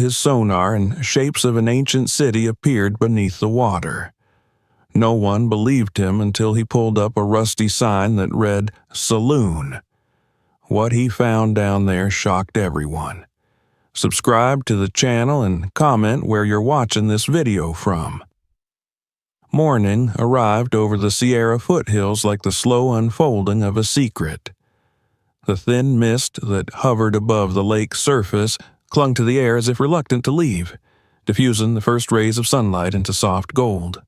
his sonar, and shapes of an ancient city appeared beneath the water. No one believed him until he pulled up a rusty sign that read "Saloon." What he found down there shocked everyone. Subscribe to the channel and comment where you're watching this video from. Morning arrived over the Sierra foothills like the slow unfolding of a secret. The thin mist that hovered above the lake's surface clung to the air as if reluctant to leave, diffusing the first rays of sunlight into soft gold.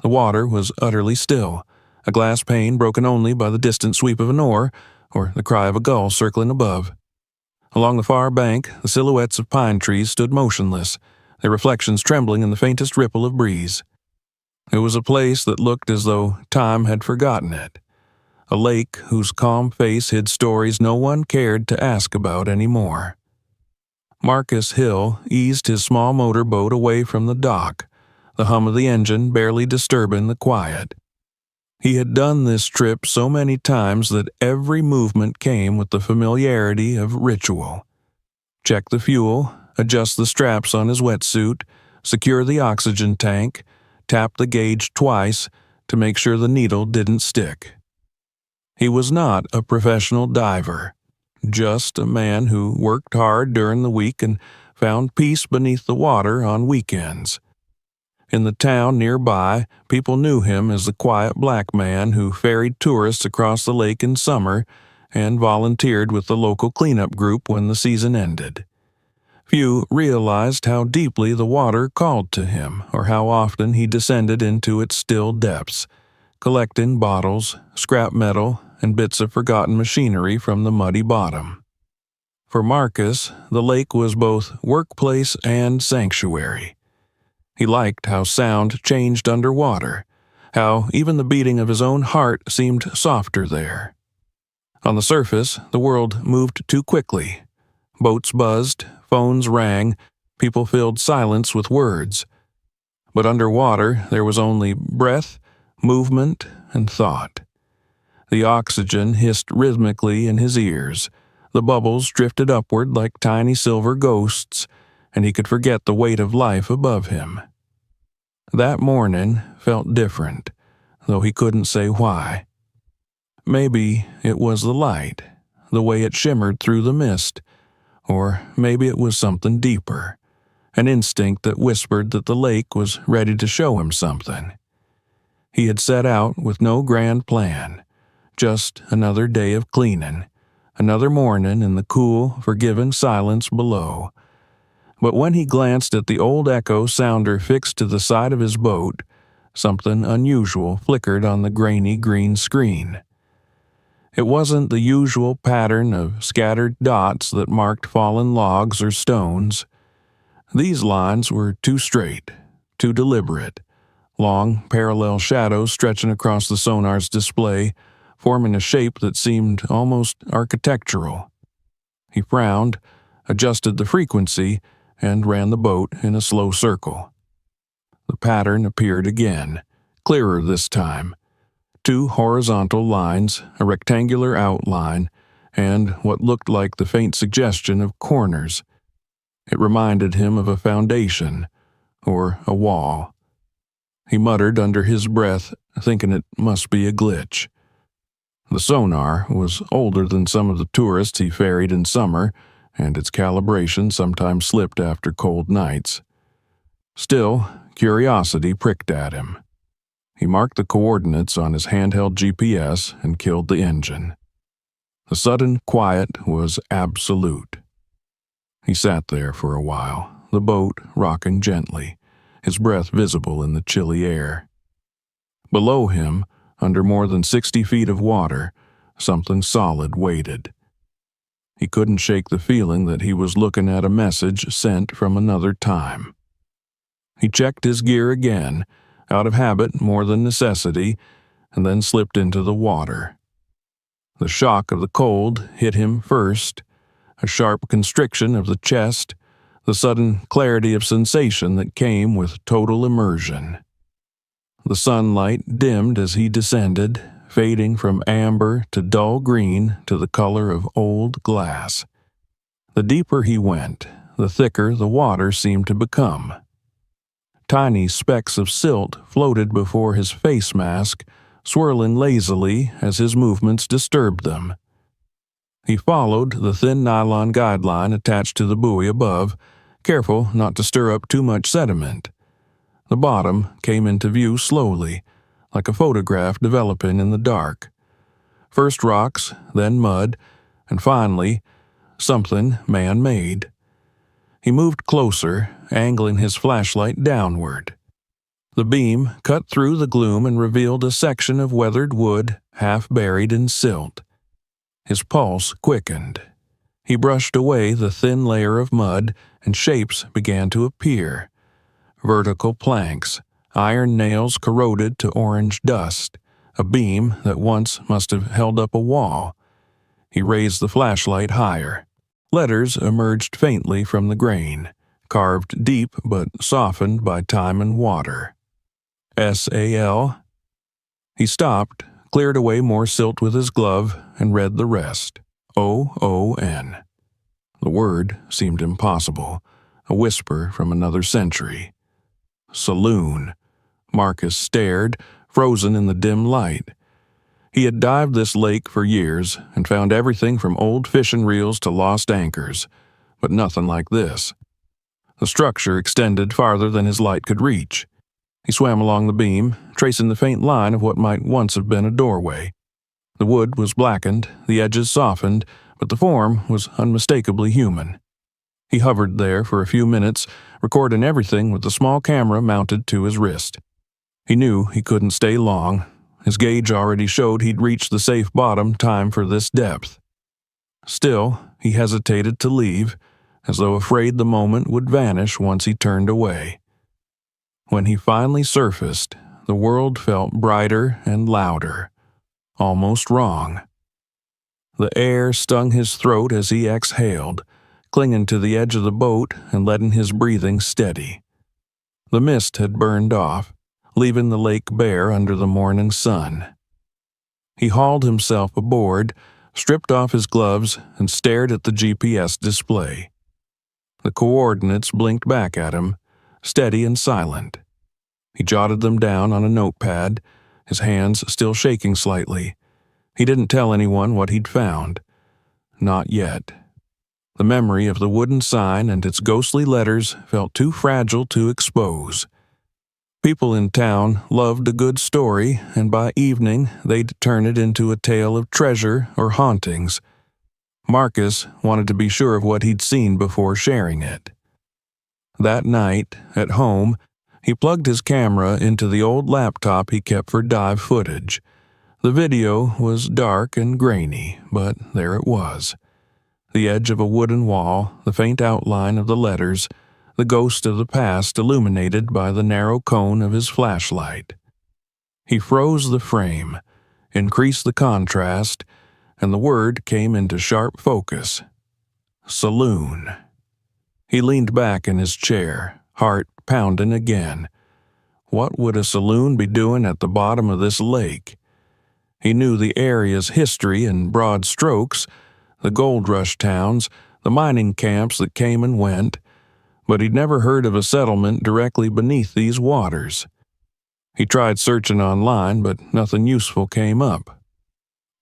The water was utterly still, a glass pane broken only by the distant sweep of an oar or the cry of a gull circling above. Along the far bank, the silhouettes of pine trees stood motionless, their reflections trembling in the faintest ripple of breeze. It was a place that looked as though time had forgotten it, a lake whose calm face hid stories no one cared to ask about anymore. Marcus Hill eased his small motorboat away from the dock, the hum of the engine barely disturbing the quiet. He had done this trip so many times that every movement came with the familiarity of ritual. Check the fuel, adjust the straps on his wetsuit, secure the oxygen tank, tap the gauge twice to make sure the needle didn't stick. He was not a professional diver, just a man who worked hard during the week and found peace beneath the water on weekends. In the town nearby, people knew him as the quiet black man who ferried tourists across the lake in summer and volunteered with the local cleanup group when the season ended. Few realized how deeply the water called to him, or how often he descended into its still depths, collecting bottles, scrap metal, and bits of forgotten machinery from the muddy bottom. For Marcus, the lake was both workplace and sanctuary. He liked how sound changed underwater, how even the beating of his own heart seemed softer there. On the surface, the world moved too quickly. Boats buzzed, phones rang, people filled silence with words. But underwater, there was only breath, movement, and thought. The oxygen hissed rhythmically in his ears. The bubbles drifted upward like tiny silver ghosts, and he could forget the weight of life above him. That morning felt different, though he couldn't say why. Maybe it was the light, the way it shimmered through the mist, or maybe it was something deeper, an instinct that whispered that the lake was ready to show him something. He had set out with no grand plan, just another day of cleaning, another morning in the cool, forgiving silence below. But when he glanced at the old echo sounder fixed to the side of his boat, something unusual flickered on the grainy green screen. It wasn't the usual pattern of scattered dots that marked fallen logs or stones. These lines were too straight, too deliberate, long parallel shadows stretching across the sonar's display, forming a shape that seemed almost architectural. He frowned, adjusted the frequency, and ran the boat in a slow circle. The pattern appeared again, clearer this time. 2 horizontal lines, a rectangular outline, and what looked like the faint suggestion of corners. It reminded him of a foundation, or a wall. He muttered under his breath, thinking it must be a glitch. The sonar was older than some of the tourists he ferried in summer, and its calibration sometimes slipped after cold nights. Still, curiosity pricked at him. He marked the coordinates on his handheld GPS and killed the engine. The sudden quiet was absolute. He sat there for a while, the boat rocking gently, his breath visible in the chilly air. Below him, under more than 60 feet of water, something solid waited. He couldn't shake the feeling that he was looking at a message sent from another time. He checked his gear again, out of habit more than necessity, and then slipped into the water. The shock of the cold hit him first, a sharp constriction of the chest, the sudden clarity of sensation that came with total immersion. The sunlight dimmed as he descended, fading from amber to dull green to the color of old glass. The deeper he went, the thicker the water seemed to become. Tiny specks of silt floated before his face mask, swirling lazily as his movements disturbed them. He followed the thin nylon guideline attached to the buoy above, careful not to stir up too much sediment. The bottom came into view slowly, like a photograph developing in the dark. First rocks, then mud, and finally, something man-made. He moved closer, angling his flashlight downward. The beam cut through the gloom and revealed a section of weathered wood half buried in silt. His pulse quickened. He brushed away the thin layer of mud, and shapes began to appear. Vertical planks, iron nails corroded to orange dust, a beam that once must have held up a wall. He raised the flashlight higher. Letters emerged faintly from the grain, carved deep but softened by time and water. S-A-L. He stopped, cleared away more silt with his glove, and read the rest. O-O-N. The word seemed impossible, a whisper from another century. Saloon. Marcus stared, frozen in the dim light. He had dived this lake for years and found everything from old fishing reels to lost anchors, but nothing like this. The structure extended farther than his light could reach. He swam along the beam, tracing the faint line of what might once have been a doorway. The wood was blackened, the edges softened, but the form was unmistakably human. He hovered there for a few minutes, recording everything with the small camera mounted to his wrist. He knew he couldn't stay long. His gauge already showed he'd reached the safe bottom time for this depth. Still, he hesitated to leave, as though afraid the moment would vanish once he turned away. When he finally surfaced, the world felt brighter and louder, almost wrong. The air stung his throat as he exhaled, clinging to the edge of the boat and letting his breathing steady. The mist had burned off, leaving the lake bare under the morning sun. He hauled himself aboard, stripped off his gloves, and stared at the GPS display. The coordinates blinked back at him, steady and silent. He jotted them down on a notepad, his hands still shaking slightly. He didn't tell anyone what he'd found. Not yet. The memory of the wooden sign and its ghostly letters felt too fragile to expose. People in town loved a good story, and by evening they'd turn it into a tale of treasure or hauntings. Marcus wanted to be sure of what he'd seen before sharing it. That night, at home, he plugged his camera into the old laptop he kept for dive footage. The video was dark and grainy, but there it was. The edge of a wooden wall, the faint outline of the letters, the ghost of the past illuminated by the narrow cone of his flashlight. He froze the frame, increased the contrast, and the word came into sharp focus. Saloon. He leaned back in his chair, heart pounding again. What would a saloon be doing at the bottom of this lake? He knew the area's history in broad strokes, the gold rush towns, the mining camps that came and went, but he'd never heard of a settlement directly beneath these waters. He tried searching online, but nothing useful came up.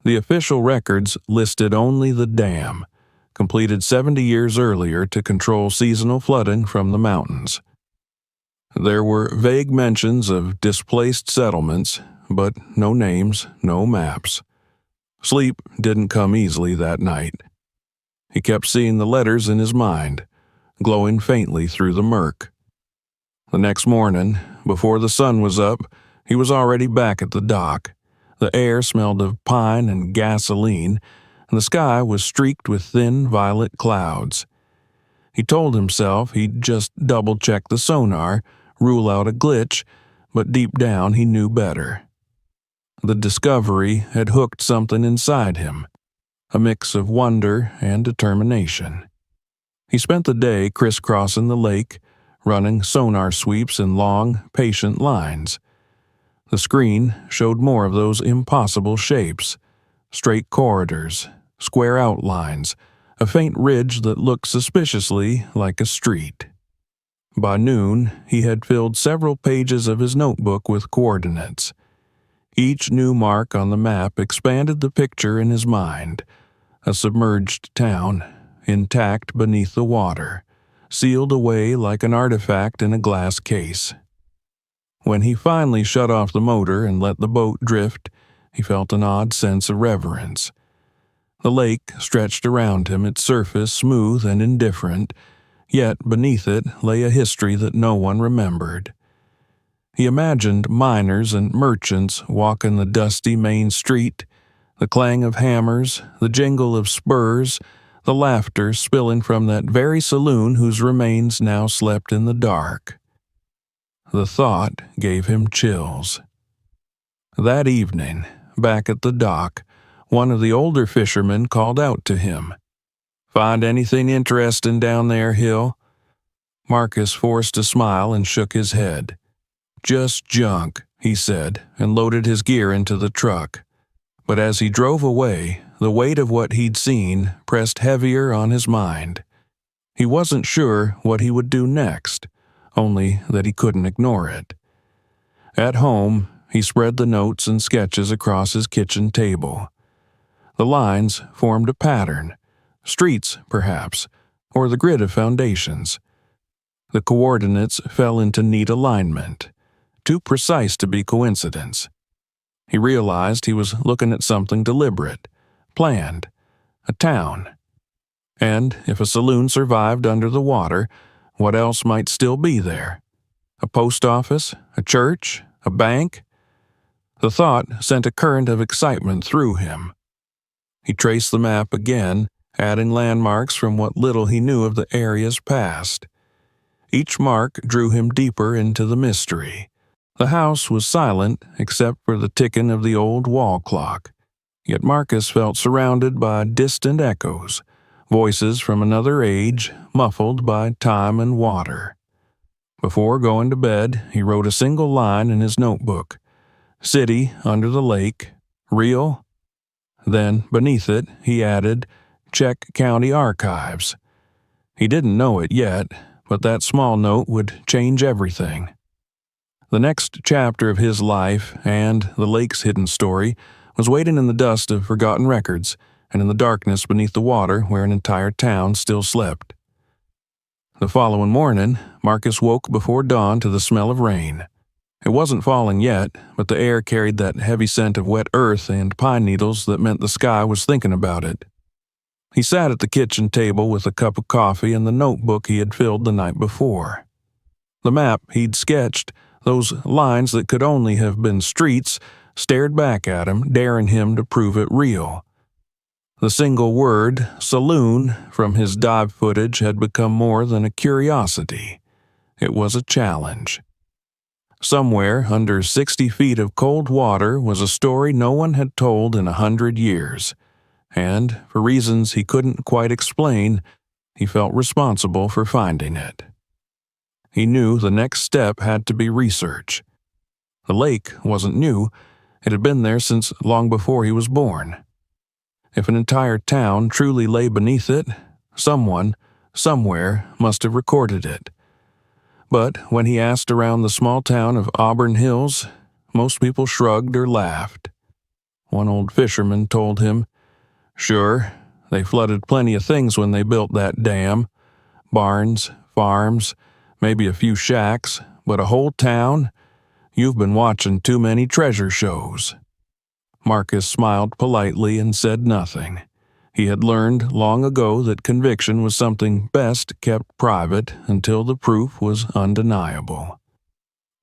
The official records listed only the dam, completed 70 years earlier to control seasonal flooding from the mountains. There were vague mentions of displaced settlements, but no names, no maps. Sleep didn't come easily that night. He kept seeing the letters in his mind, glowing faintly through the murk. The next morning, before the sun was up, he was already back at the dock. The air smelled of pine and gasoline, and the sky was streaked with thin violet clouds. He told himself he'd just double-check the sonar, rule out a glitch, but deep down he knew better. The discovery had hooked something inside him, a mix of wonder and determination. He spent the day crisscrossing the lake, running sonar sweeps in long, patient lines. The screen showed more of those impossible shapes, straight corridors, square outlines, a faint ridge that looked suspiciously like a street. By noon, he had filled several pages of his notebook with coordinates. Each new mark on the map expanded the picture in his mind. A submerged town, intact beneath the water, sealed away like an artifact in a glass case. When he finally shut off the motor and let the boat drift, he felt an odd sense of reverence. The lake stretched around him, its surface smooth and indifferent, yet beneath it lay a history that no one remembered. He imagined miners and merchants walking the dusty main street, the clang of hammers, the jingle of spurs, the laughter spilling from that very saloon whose remains now slept in the dark. The thought gave him chills. That evening, back at the dock, one of the older fishermen called out to him. "Find anything interesting down there, Hill?" Marcus forced a smile and shook his head. "Just junk," he said, and loaded his gear into the truck. But as he drove away, the weight of what he'd seen pressed heavier on his mind. He wasn't sure what he would do next, only that he couldn't ignore it. At home, he spread the notes and sketches across his kitchen table. The lines formed a pattern, streets, perhaps, or the grid of foundations. The coordinates fell into neat alignment, too precise to be coincidence. He realized he was looking at something deliberate, planned, a town. And if a saloon survived under the water, what else might still be there? A post office, a church, a bank? The thought sent a current of excitement through him. He traced the map again, adding landmarks from what little he knew of the area's past. Each mark drew him deeper into the mystery. The house was silent except for the ticking of the old wall clock, yet Marcus felt surrounded by distant echoes, voices from another age, muffled by time and water. Before going to bed, he wrote a single line in his notebook. City under the lake, real? Then, beneath it, he added, check county archives. He didn't know it yet, but that small note would change everything. The next chapter of his life, and the lake's hidden story, was waiting in the dust of forgotten records and in the darkness beneath the water where an entire town still slept. The following morning, Marcus woke before dawn to the smell of rain. It wasn't falling yet, but the air carried that heavy scent of wet earth and pine needles that meant the sky was thinking about it. He sat at the kitchen table with a cup of coffee and the notebook he had filled the night before. The map he'd sketched, those lines that could only have been streets, stared back at him, daring him to prove it real. The single word, saloon, from his dive footage had become more than a curiosity. It was a challenge. Somewhere under 60 feet of cold water was a story no one had told in 100 years, and, for reasons he couldn't quite explain, he felt responsible for finding it. He knew the next step had to be research. The lake wasn't new. It had been there since long before he was born. If an entire town truly lay beneath it, someone, somewhere, must have recorded it. But when he asked around the small town of Auburn Hills, most people shrugged or laughed. One old fisherman told him, "Sure, they flooded plenty of things when they built that dam. Barns, farms, maybe a few shacks, but a whole town? You've been watching too many treasure shows." Marcus smiled politely and said nothing. He had learned long ago that conviction was something best kept private until the proof was undeniable.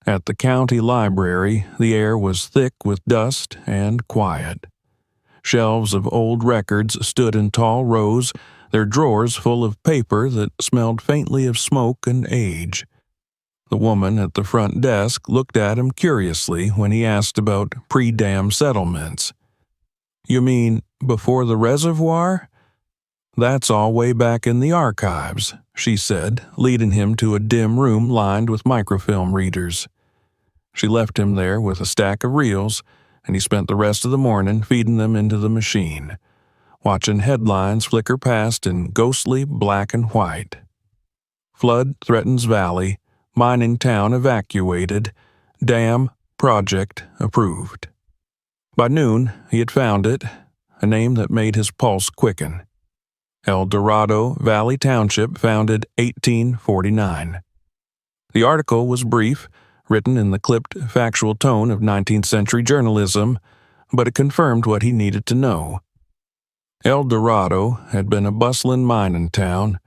At the county library, the air was thick with dust and quiet. Shelves of old records stood in tall rows, their drawers full of paper that smelled faintly of smoke and age. The woman at the front desk looked at him curiously when he asked about pre-dam settlements. "You mean before the reservoir?" "That's all way back in the archives," she said, leading him to a dim room lined with microfilm readers. She left him there with a stack of reels, and he spent the rest of the morning feeding them into the machine. watching headlines flicker past in ghostly black and white. Flood threatens valley, mining town evacuated, dam project approved. By noon, he had found it, a name that made his pulse quicken. El Dorado Valley Township, founded 1849. The article was brief, written in the clipped, factual tone of 19th century journalism, but it confirmed what he needed to know. El Dorado had been a bustling mining town,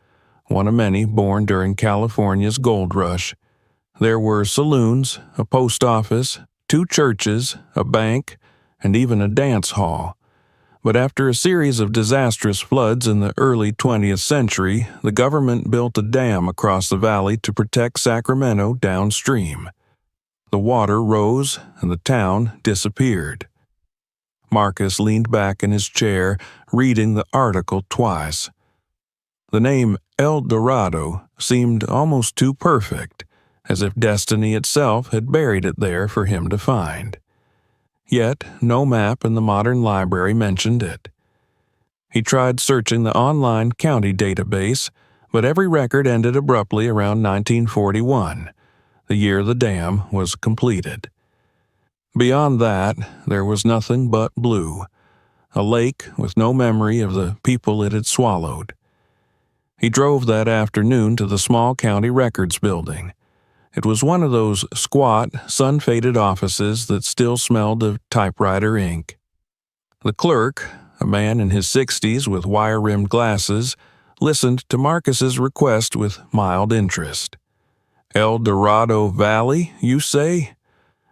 one of many born during California's gold rush. There were saloons, a post office, 2 churches, a bank, and even a dance hall. But after a series of disastrous floods in the early 20th century, the government built a dam across the valley to protect Sacramento downstream. The water rose and the town disappeared. Marcus leaned back in his chair, reading the article twice. The name El Dorado seemed almost too perfect, as if destiny itself had buried it there for him to find. Yet no map in the modern library mentioned it. He tried searching the online county database, but every record ended abruptly around 1941, the year the dam was completed. Beyond that, there was nothing but blue, a lake with no memory of the people it had swallowed. He drove that afternoon to the small county records building. It was one of those squat, sun-faded offices that still smelled of typewriter ink. The clerk, a man in his 60s with wire-rimmed glasses, listened to Marcus's request with mild interest. El Dorado Valley, you say?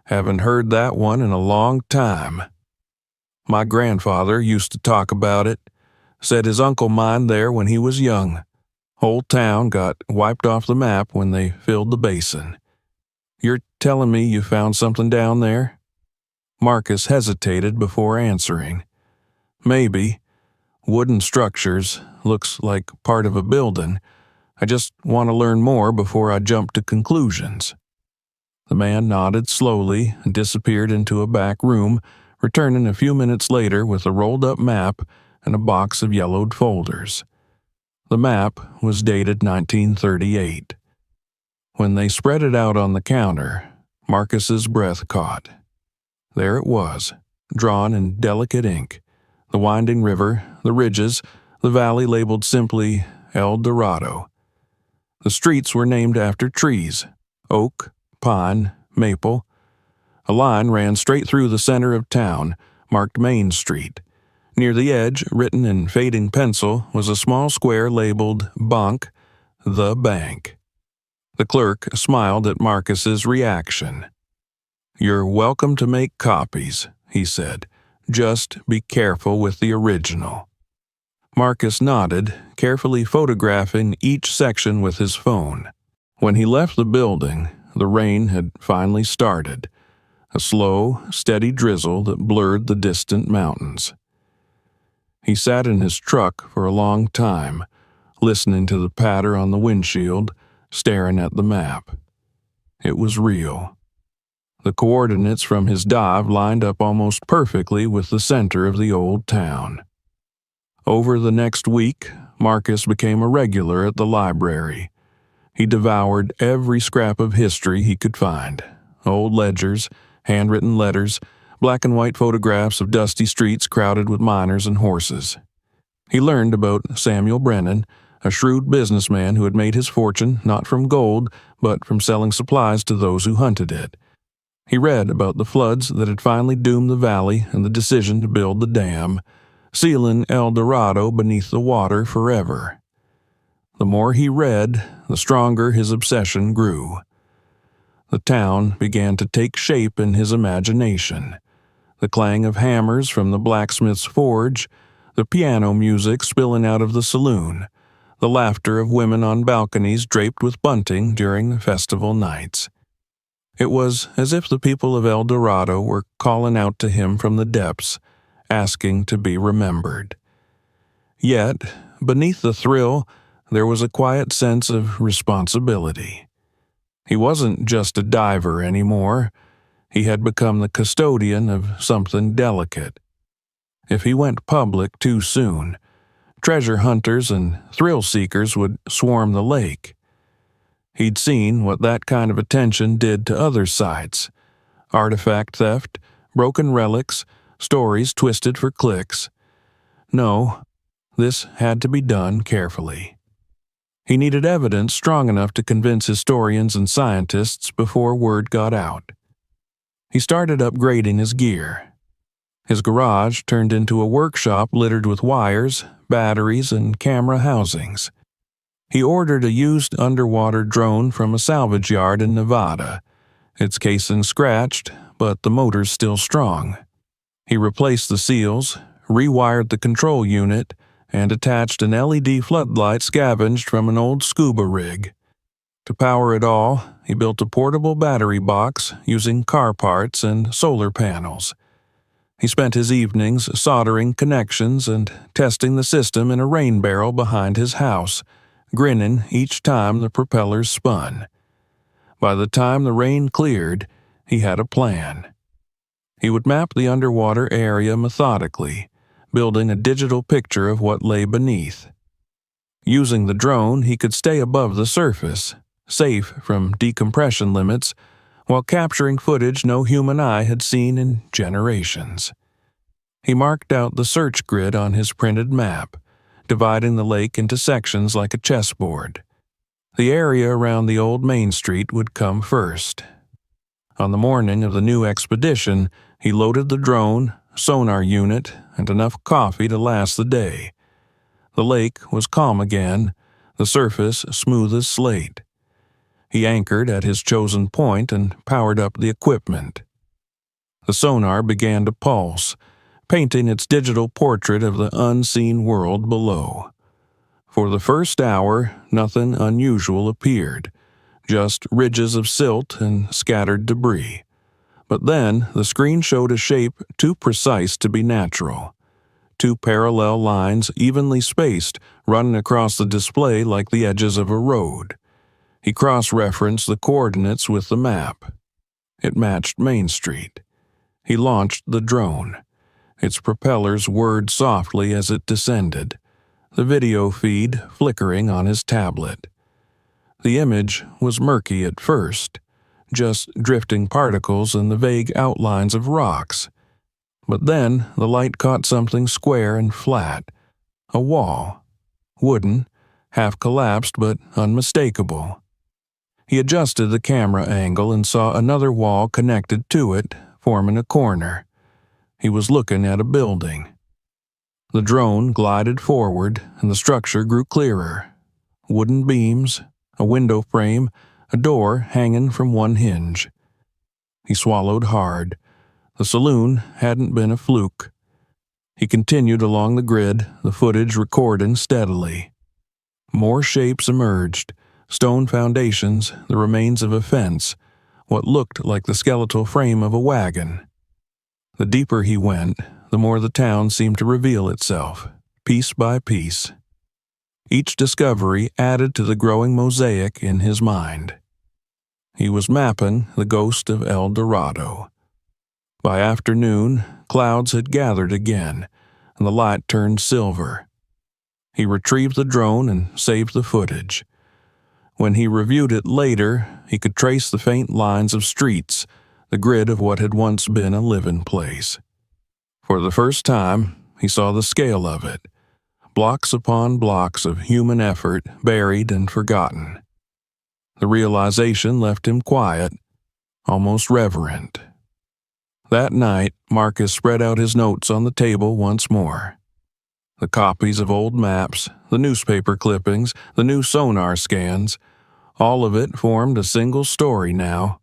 Haven't heard that one in a long time. My grandfather used to talk about it. Said his uncle mined there when he was young. Whole town got wiped off the map when they filled the basin. You're telling me you found something down there? Marcus hesitated before answering. Maybe. Wooden structures. Looks like part of a building. I just want to learn more before I jump to conclusions. The man nodded slowly and disappeared into a back room, returning a few minutes later with a rolled-up map and a box of yellowed folders. The map was dated 1938. When they spread it out on the counter, Marcus's breath caught. There it was, drawn in delicate ink. The winding river, the ridges, the valley labeled simply El Dorado. The streets were named after trees: oak, pine, maple. A line ran straight through the center of town, marked Main Street. Near the edge, written in fading pencil, was a small square labeled Bank, the bank. The clerk smiled at Marcus's reaction. You're welcome to make copies, he said. Just be careful with the original. Marcus nodded, carefully photographing each section with his phone. When he left the building, the rain had finally started, a slow, steady drizzle that blurred the distant mountains. He sat in his truck for a long time, listening to the patter on the windshield, staring at the map. It was real. The coordinates from his dive lined up almost perfectly with the center of the old town. Over the next week, Marcus became a regular at the library. He devoured every scrap of history he could find: old ledgers, handwritten letters, black and white photographs of dusty streets crowded with miners and horses. He learned about Samuel Brennan, a shrewd businessman who had made his fortune not from gold, but from selling supplies to those who hunted it. He read about the floods that had finally doomed the valley and the decision to build the dam, sealing El Dorado beneath the water forever. The more he read, the stronger his obsession grew. The town began to take shape in his imagination. The clang of hammers from the blacksmith's forge, the piano music spilling out of the saloon, the laughter of women on balconies draped with bunting during the festival nights. It was as if the people of El Dorado were calling out to him from the depths, asking to be remembered. Yet, beneath the thrill, there was a quiet sense of responsibility. He wasn't just a diver anymore. He had become the custodian of something delicate. If he went public too soon, treasure hunters and thrill seekers would swarm the lake. He'd seen what that kind of attention did to other sites: artifact theft, broken relics, stories twisted for clicks. No, this had to be done carefully. He needed evidence strong enough to convince historians and scientists before word got out. He started upgrading his gear. His garage turned into a workshop littered with wires, batteries, and camera housings. He ordered a used underwater drone from a salvage yard in Nevada, its casing scratched, but the motor's still strong. He replaced the seals, rewired the control unit, and attached an LED floodlight scavenged from an old scuba rig. To power it all, he built a portable battery box using car parts and solar panels. He spent his evenings soldering connections and testing the system in a rain barrel behind his house, grinning each time the propellers spun. By the time the rain cleared, he had a plan. He would map the underwater area methodically, building a digital picture of what lay beneath. Using the drone, he could stay above the surface, safe from decompression limits, while capturing footage no human eye had seen in generations. He marked out the search grid on his printed map, dividing the lake into sections like a chessboard. The area around the old Main Street would come first. On the morning of the new expedition, he loaded the drone, sonar unit, and enough coffee to last the day. The lake was calm again, the surface smooth as slate. He anchored at his chosen point and powered up the equipment. The sonar began to pulse, painting its digital portrait of the unseen world below. For the first hour, nothing unusual appeared, just ridges of silt and scattered debris. But then the screen showed a shape too precise to be natural. Two parallel lines evenly spaced, running across the display like the edges of a road. He cross-referenced the coordinates with the map. It matched Main Street. He launched the drone. Its propellers whirred softly as it descended, the video feed flickering on his tablet. The image was murky at first, just drifting particles and the vague outlines of rocks. But then the light caught something square and flat, a wall, wooden, half collapsed but unmistakable. He adjusted the camera angle and saw another wall connected to it, forming a corner. He was looking at a building. The drone glided forward, and the structure grew clearer. Wooden beams, a window frame, a door hanging from one hinge. He swallowed hard. The saloon hadn't been a fluke. He continued along the grid, the footage recording steadily. More shapes emerged. Stone foundations, the remains of a fence, what looked like the skeletal frame of a wagon. The deeper he went, the more the town seemed to reveal itself, piece by piece. Each discovery added to the growing mosaic in his mind. He was mapping the ghost of El Dorado. By afternoon, clouds had gathered again, and the light turned silver. He retrieved the drone and saved the footage. When he reviewed it later, he could trace the faint lines of streets, the grid of what had once been a living place. For the first time, he saw the scale of it, blocks upon blocks of human effort buried and forgotten. The realization left him quiet, almost reverent. That night, Marcus spread out his notes on the table once more. The copies of old maps, the newspaper clippings, the new sonar scans, all of it formed a single story now.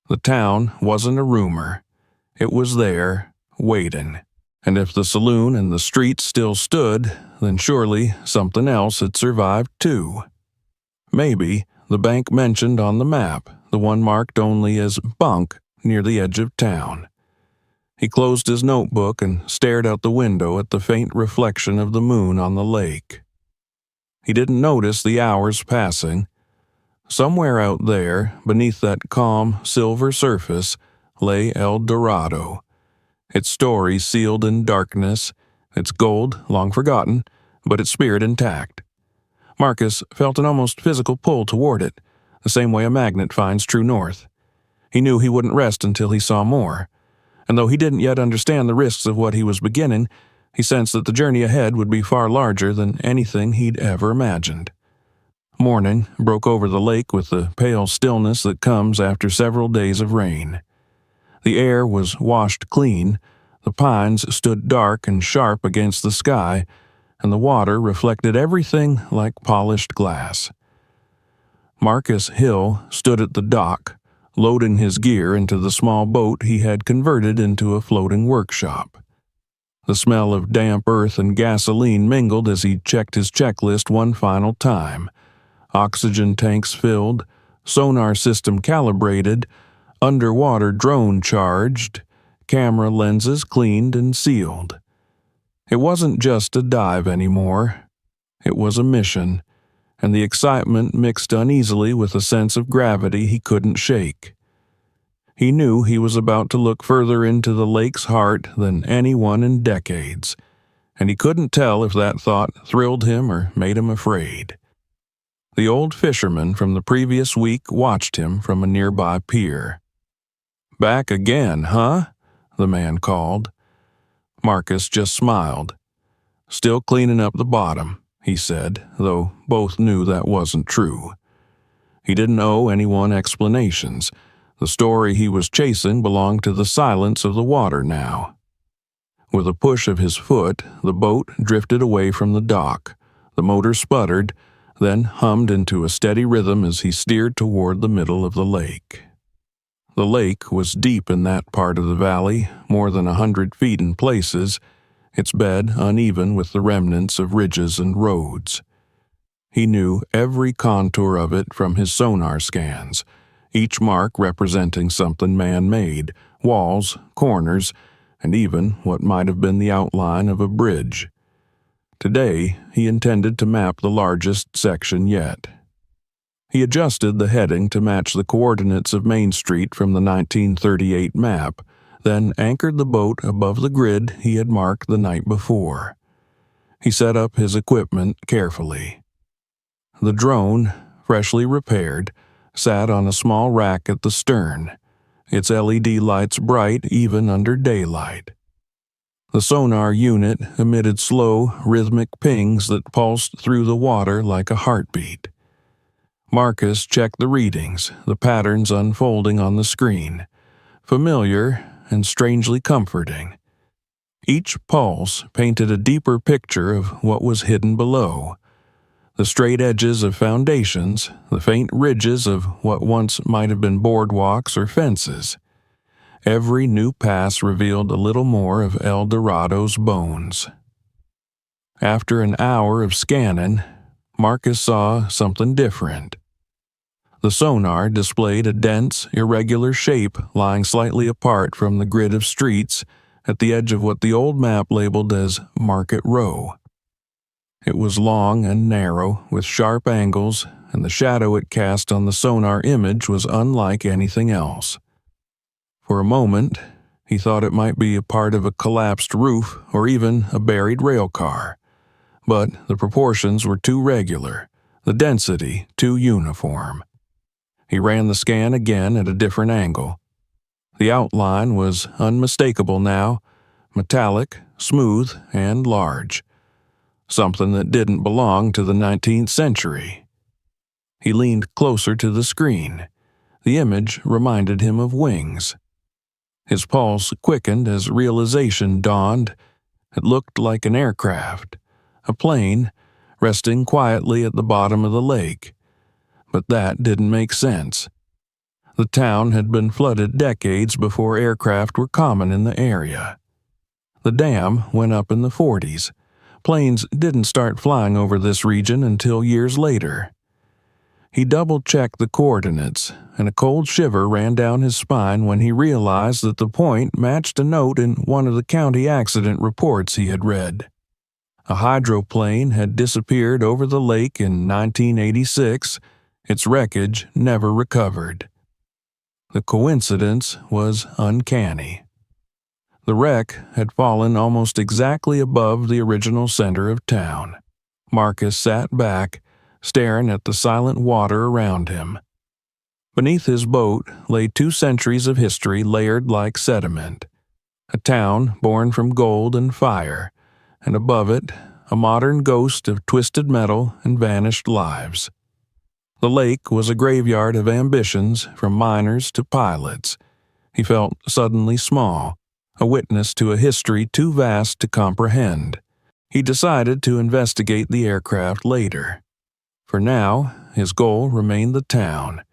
The town wasn't a rumor. It was there, waiting. And if the saloon and the streets still stood, then surely something else had survived too. Maybe the bank mentioned on the map, the one marked only as Bunk near the edge of town. He closed his notebook and stared out the window at the faint reflection of the moon on the lake. He didn't notice the hours passing. Somewhere out there, beneath that calm, silver surface, lay El Dorado, its story sealed in darkness, its gold, long forgotten, but its spirit intact. Marcus felt an almost physical pull toward it, the same way a magnet finds true north. He knew he wouldn't rest until he saw more, and though he didn't yet understand the risks of what he was beginning, he sensed that the journey ahead would be far larger than anything he'd ever imagined. Morning broke over the lake with the pale stillness that comes after several days of rain. The air was washed clean, the pines stood dark and sharp against the sky, and the water reflected everything like polished glass. Marcus Hill stood at the dock, loading his gear into the small boat he had converted into a floating workshop. The smell of damp earth and gasoline mingled as he checked his checklist one final time. Oxygen tanks filled, sonar system calibrated, underwater drone charged, camera lenses cleaned and sealed. It wasn't just a dive anymore. It was a mission, and the excitement mixed uneasily with a sense of gravity he couldn't shake. He knew he was about to look further into the lake's heart than anyone in decades, and he couldn't tell if that thought thrilled him or made him afraid. The old fisherman from the previous week watched him from a nearby pier. "Back again, huh?" the man called. Marcus just smiled. "Still cleaning up the bottom," he said, though both knew that wasn't true. He didn't owe anyone explanations. The story he was chasing belonged to the silence of the water now. With a push of his foot, the boat drifted away from the dock. The motor sputtered, then hummed into a steady rhythm as he steered toward the middle of the lake. The lake was deep in that part of the valley, more than 100 feet in places, its bed uneven with the remnants of ridges and roads. He knew every contour of it from his sonar scans, each mark representing something man-made, walls, corners, and even what might have been the outline of a bridge. Today, he intended to map the largest section yet. He adjusted the heading to match the coordinates of Main Street from the 1938 map, then anchored the boat above the grid he had marked the night before. He set up his equipment carefully. The drone, freshly repaired, sat on a small rack at the stern, its LED lights bright even under daylight. The sonar unit emitted slow, rhythmic pings that pulsed through the water like a heartbeat. Marcus checked the readings, the patterns unfolding on the screen, familiar and strangely comforting. Each pulse painted a deeper picture of what was hidden below. The straight edges of foundations, the faint ridges of what once might have been boardwalks or fences. Every new pass revealed a little more of El Dorado's bones. After an hour of scanning, Marcus saw something different. The sonar displayed a dense, irregular shape lying slightly apart from the grid of streets at the edge of what the old map labeled as Market Row. It was long and narrow, with sharp angles, and the shadow it cast on the sonar image was unlike anything else. For a moment, he thought it might be a part of a collapsed roof or even a buried rail car. But the proportions were too regular, the density too uniform. He ran the scan again at a different angle. The outline was unmistakable now, metallic, smooth, and large. Something that didn't belong to the 19th century. He leaned closer to the screen. The image reminded him of wings. His pulse quickened as realization dawned. It looked like an aircraft, a plane, resting quietly at the bottom of the lake. But that didn't make sense. The town had been flooded decades before aircraft were common in the area. The dam went up in the 40s. Planes didn't start flying over this region until years later. He double-checked the coordinates, and a cold shiver ran down his spine when he realized that the point matched a note in one of the county accident reports he had read. A hydroplane had disappeared over the lake in 1986, its wreckage never recovered. The coincidence was uncanny. The wreck had fallen almost exactly above the original center of town. Marcus sat back, staring at the silent water around him. Beneath his boat lay 2 centuries of history layered like sediment. A town born from gold and fire, and above it, a modern ghost of twisted metal and vanished lives. The lake was a graveyard of ambitions from miners to pilots. He felt suddenly small, a witness to a history too vast to comprehend. He decided to investigate the aircraft later. For now, his goal remained the town.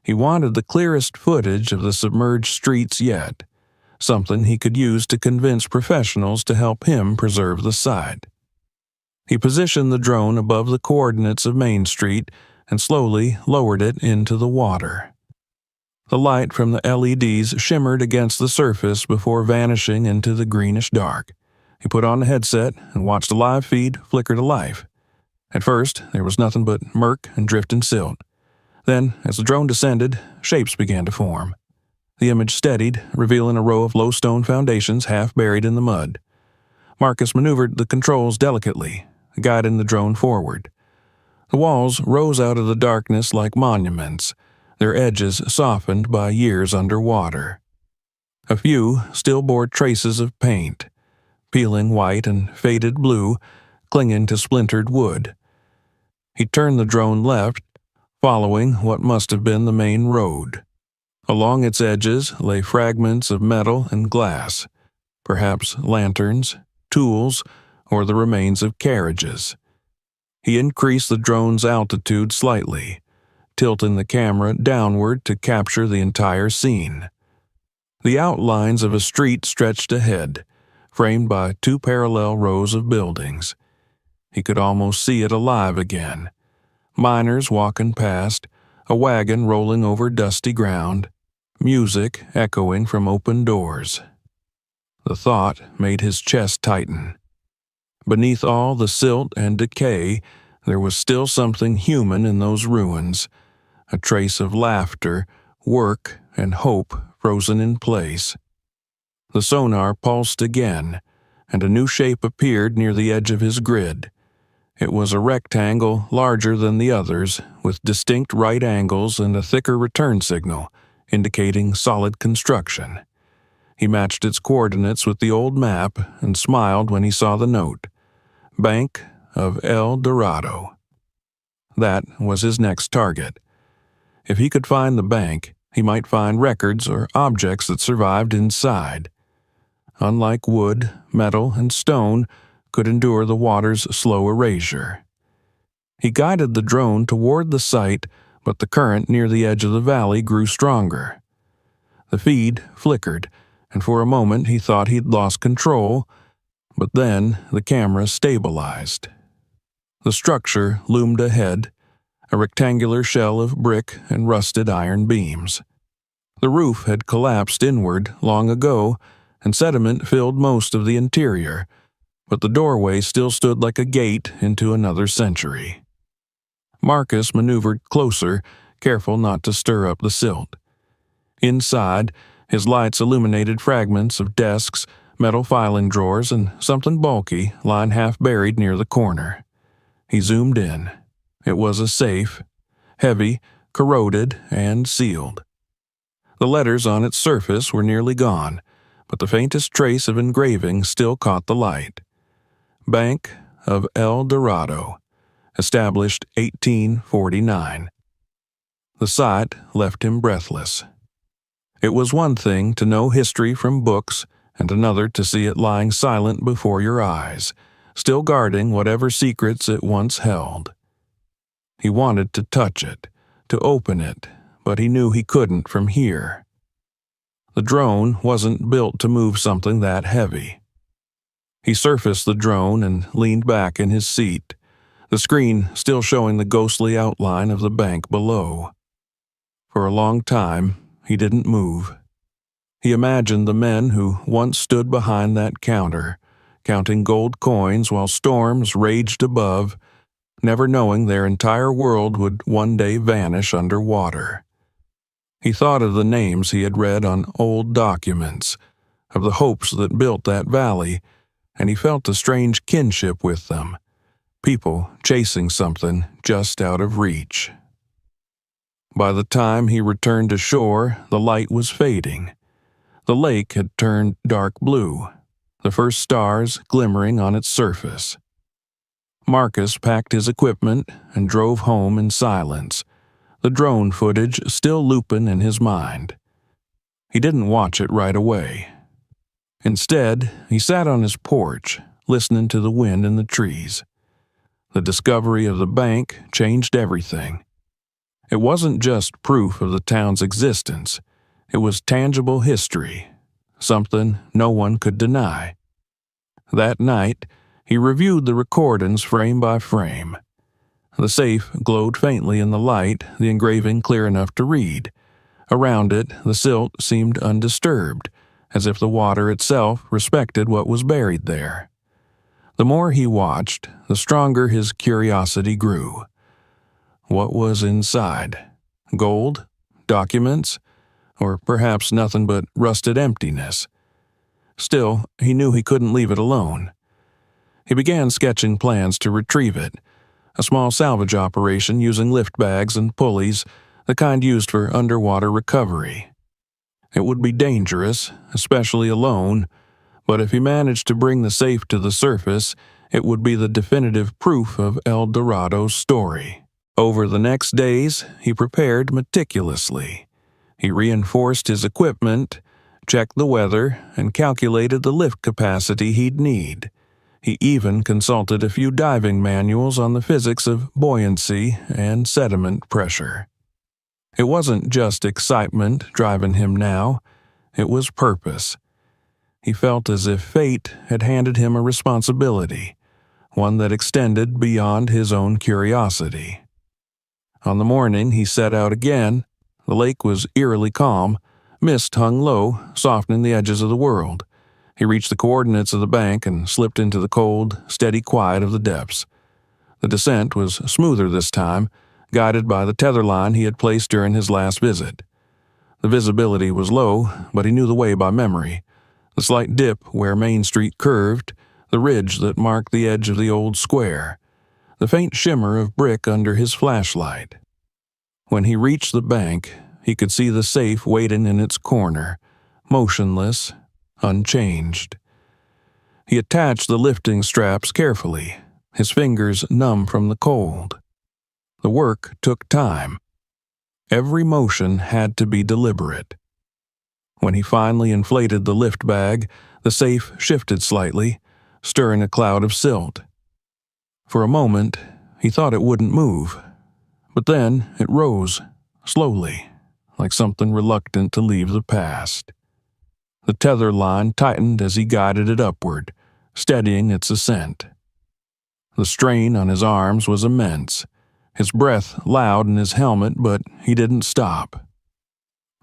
He wanted the clearest footage of the submerged streets yet, something he could use to convince professionals to help him preserve the site. He positioned the drone above the coordinates of Main Street and slowly lowered it into the water. The light from the LEDs shimmered against the surface before vanishing into the greenish dark. He put on the headset and watched the live feed flicker to life. At first, there was nothing but murk and drifting silt. Then, as the drone descended, shapes began to form. The image steadied, revealing a row of low stone foundations half buried in the mud. Marcus maneuvered the controls delicately, guiding the drone forward. The walls rose out of the darkness like monuments, their edges softened by years underwater. A few still bore traces of paint, peeling white and faded blue, clinging to splintered wood. He turned the drone left, following what must have been the main road. Along its edges lay fragments of metal and glass, perhaps lanterns, tools, or the remains of carriages. He increased the drone's altitude slightly, tilting the camera downward to capture the entire scene. The outlines of a street stretched ahead, framed by 2 parallel rows of buildings. He could almost see it alive again. Miners walking past, a wagon rolling over dusty ground, music echoing from open doors. The thought made his chest tighten. Beneath all the silt and decay, there was still something human in those ruins, a trace of laughter, work, and hope frozen in place. The sonar pulsed again, and a new shape appeared near the edge of his grid. It was a rectangle larger than the others, with distinct right angles and a thicker return signal, indicating solid construction. He matched its coordinates with the old map and smiled when he saw the note, Bank of El Dorado. That was his next target. If he could find the bank, he might find records or objects that survived inside. Unlike wood, metal, and stone, could endure the water's slow erasure. He guided the drone toward the site, but the current near the edge of the valley grew stronger. The feed flickered, and for a moment he thought he'd lost control, but then the camera stabilized. The structure loomed ahead, a rectangular shell of brick and rusted iron beams. The roof had collapsed inward long ago, and sediment filled most of the interior, but the doorway still stood like a gate into another century. Marcus maneuvered closer, careful not to stir up the silt. Inside, his lights illuminated fragments of desks, metal filing drawers, and something bulky lying half buried near the corner. He zoomed in. It was a safe, heavy, corroded, and sealed. The letters on its surface were nearly gone, but the faintest trace of engraving still caught the light. Bank of El Dorado, established 1849. The sight left him breathless. It was one thing to know history from books, and another to see it lying silent before your eyes, still guarding whatever secrets it once held. He wanted to touch it, to open it, but he knew he couldn't from here. The drone wasn't built to move something that heavy. He surfaced the drone and leaned back in his seat, the screen still showing the ghostly outline of the bank below. For a long time, he didn't move. He imagined the men who once stood behind that counter, counting gold coins while storms raged above, never knowing their entire world would one day vanish underwater. He thought of the names he had read on old documents, of the hopes that built that valley, and he felt a strange kinship with them. people chasing something just out of reach. By the time he returned to shore, the light was fading. The lake had turned dark blue, the first stars glimmering on its surface. Marcus packed his equipment and drove home in silence, the drone footage still looping in his mind. He didn't watch it right away. Instead, he sat on his porch, listening to the wind in the trees. The discovery of the bank changed everything. It wasn't just proof of the town's existence. It was tangible history, something no one could deny. That night, he reviewed the recordings frame by frame. The safe glowed faintly in the light, the engraving clear enough to read. Around it, the silt seemed undisturbed, as if the water itself respected what was buried there. The more he watched, the stronger his curiosity grew. What was inside? Gold? Documents? Or perhaps nothing but rusted emptiness? Still, he knew he couldn't leave it alone. He began sketching plans to retrieve it, a small salvage operation using lift bags and pulleys, the kind used for underwater recovery. It would be dangerous, especially alone, but if he managed to bring the safe to the surface, it would be the definitive proof of El Dorado's story. Over the next days, he prepared meticulously. He reinforced his equipment, checked the weather, and calculated the lift capacity he'd need. He even consulted a few diving manuals on the physics of buoyancy and sediment pressure. It wasn't just excitement driving him now, it was purpose. He felt as if fate had handed him a responsibility, one that extended beyond his own curiosity. On the morning he set out again, the lake was eerily calm, mist hung low, softening the edges of the world. He reached the coordinates of the bank and slipped into the cold, steady quiet of the depths. The descent was smoother this time, guided by the tether line he had placed during his last visit. The visibility was low, but he knew the way by memory. The slight dip where Main Street curved, the ridge that marked the edge of the old square, the faint shimmer of brick under his flashlight. When he reached the bank, he could see the safe waiting in its corner, motionless, unchanged. He attached the lifting straps carefully, his fingers numb from the cold. The work took time. Every motion had to be deliberate. When he finally inflated the lift bag, the safe shifted slightly, stirring a cloud of silt. For a moment, he thought it wouldn't move, but then it rose, slowly, like something reluctant to leave the past. The tether line tightened as he guided it upward, steadying its ascent. The strain on his arms was immense, his breath loud in his helmet, but he didn't stop.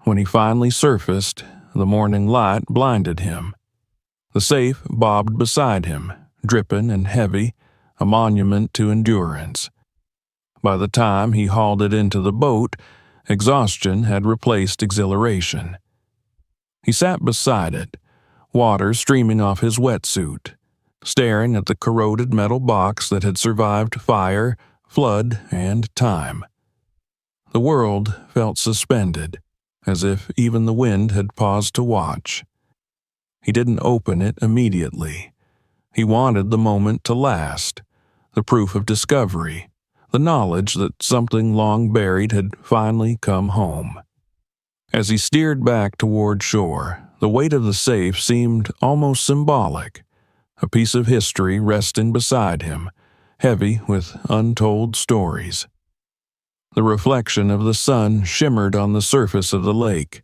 When he finally surfaced, the morning light blinded him. The safe bobbed beside him, dripping and heavy, a monument to endurance. By the time he hauled it into the boat, exhaustion had replaced exhilaration. He sat beside it, water streaming off his wetsuit, staring at the corroded metal box that had survived fire, flood, and time. The world felt suspended, as if even the wind had paused to watch. He didn't open it immediately. He wanted the moment to last, the proof of discovery, the knowledge that something long buried had finally come home. As he steered back toward shore, the weight of the safe seemed almost symbolic, a piece of history resting beside him, heavy with untold stories. The reflection of the sun shimmered on the surface of the lake,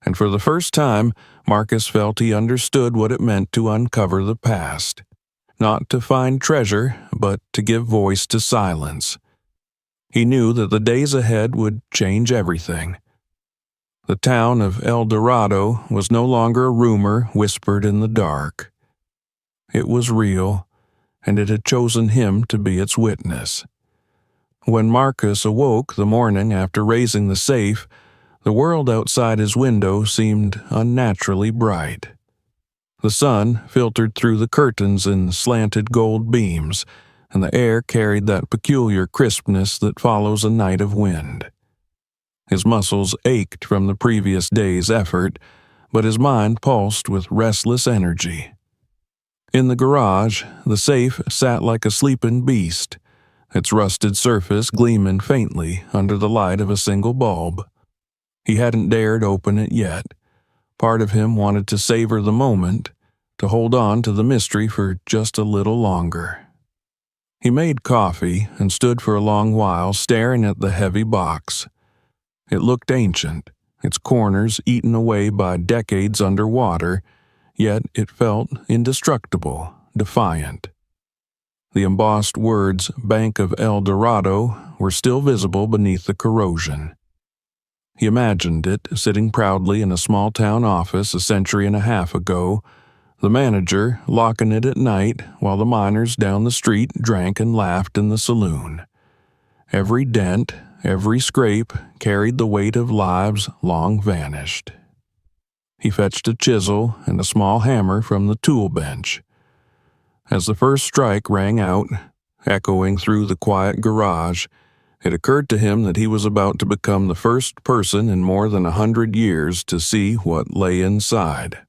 and for the first time Marcus felt he understood what it meant to uncover the past, not to find treasure, but to give voice to silence. He knew that the days ahead would change everything. The town of El Dorado was no longer a rumor whispered in the dark. It was real, and it had chosen him to be its witness. When Marcus awoke the morning after raising the safe, the world outside his window seemed unnaturally bright. The sun filtered through the curtains in slanted gold beams, and the air carried that peculiar crispness that follows a night of wind. His muscles ached from the previous day's effort, but his mind pulsed with restless energy. In the garage, the safe sat like a sleeping beast, its rusted surface gleaming faintly under the light of a single bulb. He hadn't dared open it yet. Part of him wanted to savor the moment, to hold on to the mystery for just a little longer. He made coffee and stood for a long while staring at the heavy box. It looked ancient, its corners eaten away by decades underwater, yet it felt indestructible, defiant. The embossed words Bank of El Dorado were still visible beneath the corrosion. He imagined it sitting proudly in a small-town office a century and a half ago, the manager locking it at night while the miners down the street drank and laughed in the saloon. Every dent, every scrape carried the weight of lives long vanished. He fetched a chisel and a small hammer from the tool bench. As the first strike rang out, echoing through the quiet garage, it occurred to him that he was about to become the first person in more than 100 years to see what lay inside.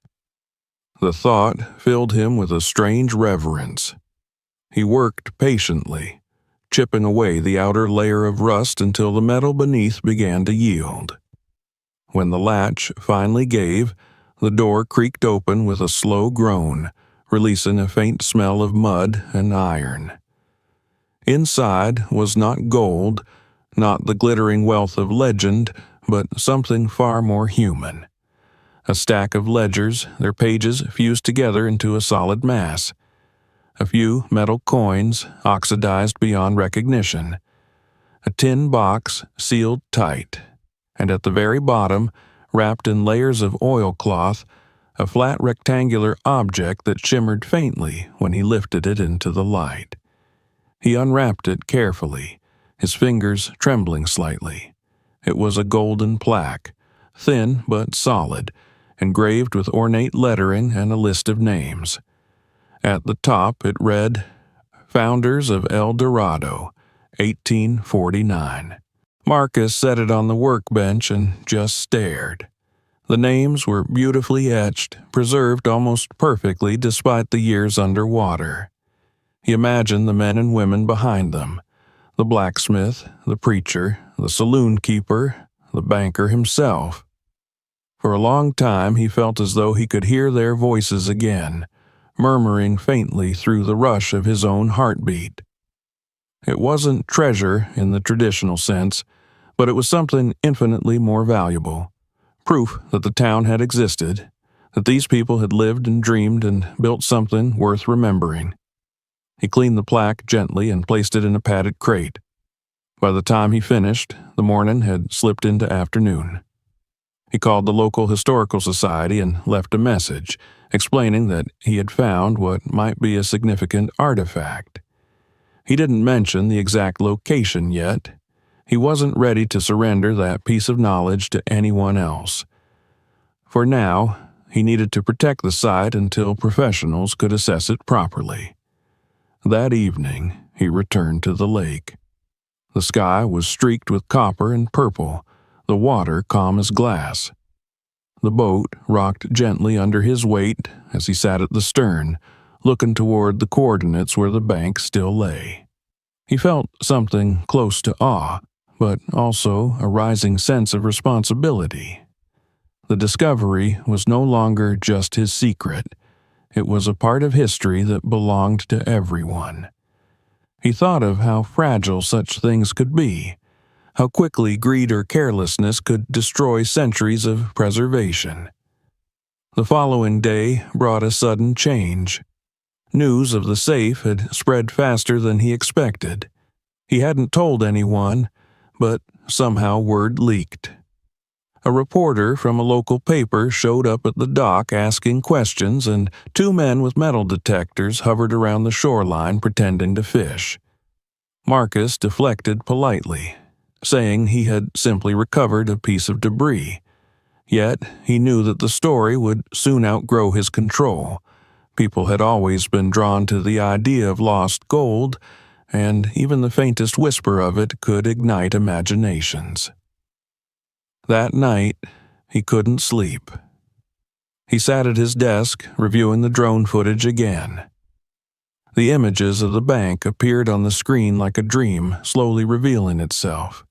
The thought filled him with a strange reverence. He worked patiently, chipping away the outer layer of rust until the metal beneath began to yield. When the latch finally gave, the door creaked open with a slow groan, releasing a faint smell of mud and iron. Inside was not gold, not the glittering wealth of legend, but something far more human. A stack of ledgers, their pages fused together into a solid mass. A few metal coins, oxidized beyond recognition. A tin box sealed tight, and at the very bottom, wrapped in layers of oilcloth, a flat rectangular object that shimmered faintly when he lifted it into the light. He unwrapped it carefully, his fingers trembling slightly. It was a golden plaque, thin but solid, engraved with ornate lettering and a list of names. At the top it read, Founders of El Dorado, 1849. Marcus set it on the workbench and just stared. The names were beautifully etched, preserved almost perfectly despite the years underwater. He imagined the men and women behind them, the blacksmith, the preacher, the saloon keeper, the banker himself. For a long time he felt as though he could hear their voices again, murmuring faintly through the rush of his own heartbeat. It wasn't treasure in the traditional sense, but it was something infinitely more valuable. Proof that the town had existed, that these people had lived and dreamed and built something worth remembering. He cleaned the plaque gently and placed it in a padded crate. By the time he finished, the morning had slipped into afternoon. He called the local historical society and left a message, explaining that he had found what might be a significant artifact. He didn't mention the exact location yet. He wasn't ready to surrender that piece of knowledge to anyone else. For now, he needed to protect the site until professionals could assess it properly. That evening, he returned to the lake. The sky was streaked with copper and purple, the water calm as glass. The boat rocked gently under his weight as he sat at the stern, looking toward the coordinates where the bank still lay. He felt something close to awe, but also a rising sense of responsibility. The discovery was no longer just his secret. It was a part of history that belonged to everyone. He thought of how fragile such things could be, how quickly greed or carelessness could destroy centuries of preservation. The following day brought a sudden change. News of the safe had spread faster than he expected. He hadn't told anyone, but somehow word leaked. A reporter from a local paper showed up at the dock asking questions, and two men with metal detectors hovered around the shoreline pretending to fish. Marcus deflected politely, saying he had simply recovered a piece of debris. Yet he knew that the story would soon outgrow his control. People had always been drawn to the idea of lost gold, and even the faintest whisper of it could ignite imaginations. That night, he couldn't sleep. He sat at his desk, reviewing the drone footage again. The images of the bank appeared on the screen like a dream, slowly revealing itself.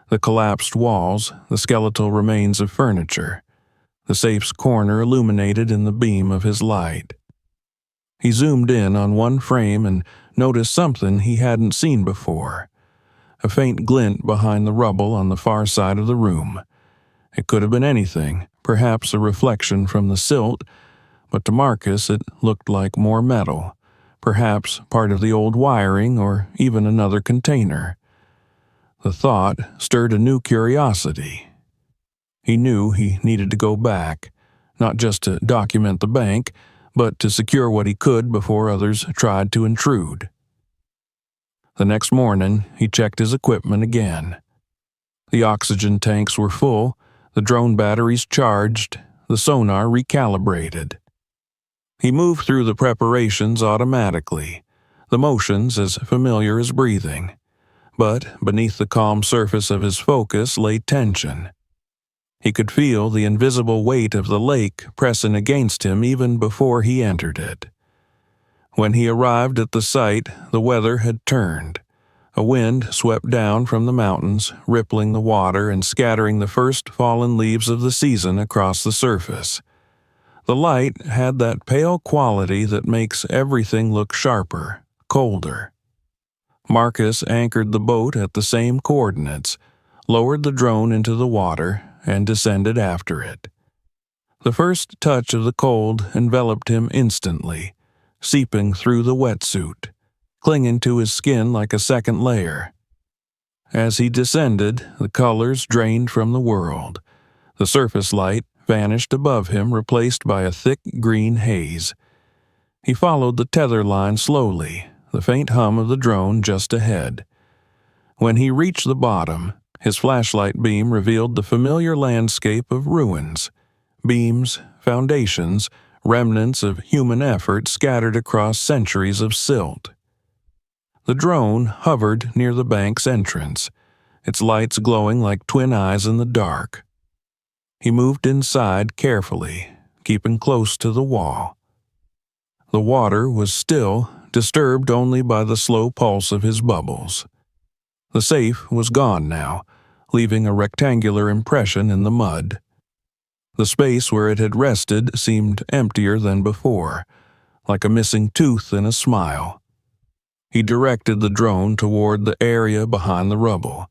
The collapsed walls, the skeletal remains of furniture, the safe's corner illuminated in the beam of his light. He zoomed in on one frame and noticed something he hadn't seen before. A faint glint behind the rubble on the far side of the room. It could have been anything, perhaps a reflection from the silt, but to Marcus it looked like more metal, perhaps part of the old wiring or even another container. The thought stirred a new curiosity. He knew he needed to go back, not just to document the bank, but to secure what he could before others tried to intrude. The next morning, he checked his equipment again. The oxygen tanks were full, the drone batteries charged, the sonar recalibrated. He moved through the preparations automatically, the motions as familiar as breathing. But beneath the calm surface of his focus lay tension. He could feel the invisible weight of the lake pressing against him even before he entered it. When he arrived at the site, the weather had turned. A wind swept down from the mountains, rippling the water and scattering the first fallen leaves of the season across the surface. The light had that pale quality that makes everything look sharper, colder. Marcus anchored the boat at the same coordinates, lowered the drone into the water, and descended after it. The first touch of the cold enveloped him instantly, seeping through the wetsuit, clinging to his skin like a second layer. As he descended, the colors drained from the world. The surface light vanished above him, replaced by a thick green haze. He followed the tether line slowly, the faint hum of the drone just ahead. When he reached the bottom, his flashlight beam revealed the familiar landscape of ruins, beams, foundations, remnants of human effort scattered across centuries of silt. The drone hovered near the bank's entrance, its lights glowing like twin eyes in the dark. He moved inside carefully, keeping close to the wall. The water was still, disturbed only by the slow pulse of his bubbles. The safe was gone now, leaving a rectangular impression in the mud. The space where it had rested seemed emptier than before, like a missing tooth in a smile. He directed the drone toward the area behind the rubble.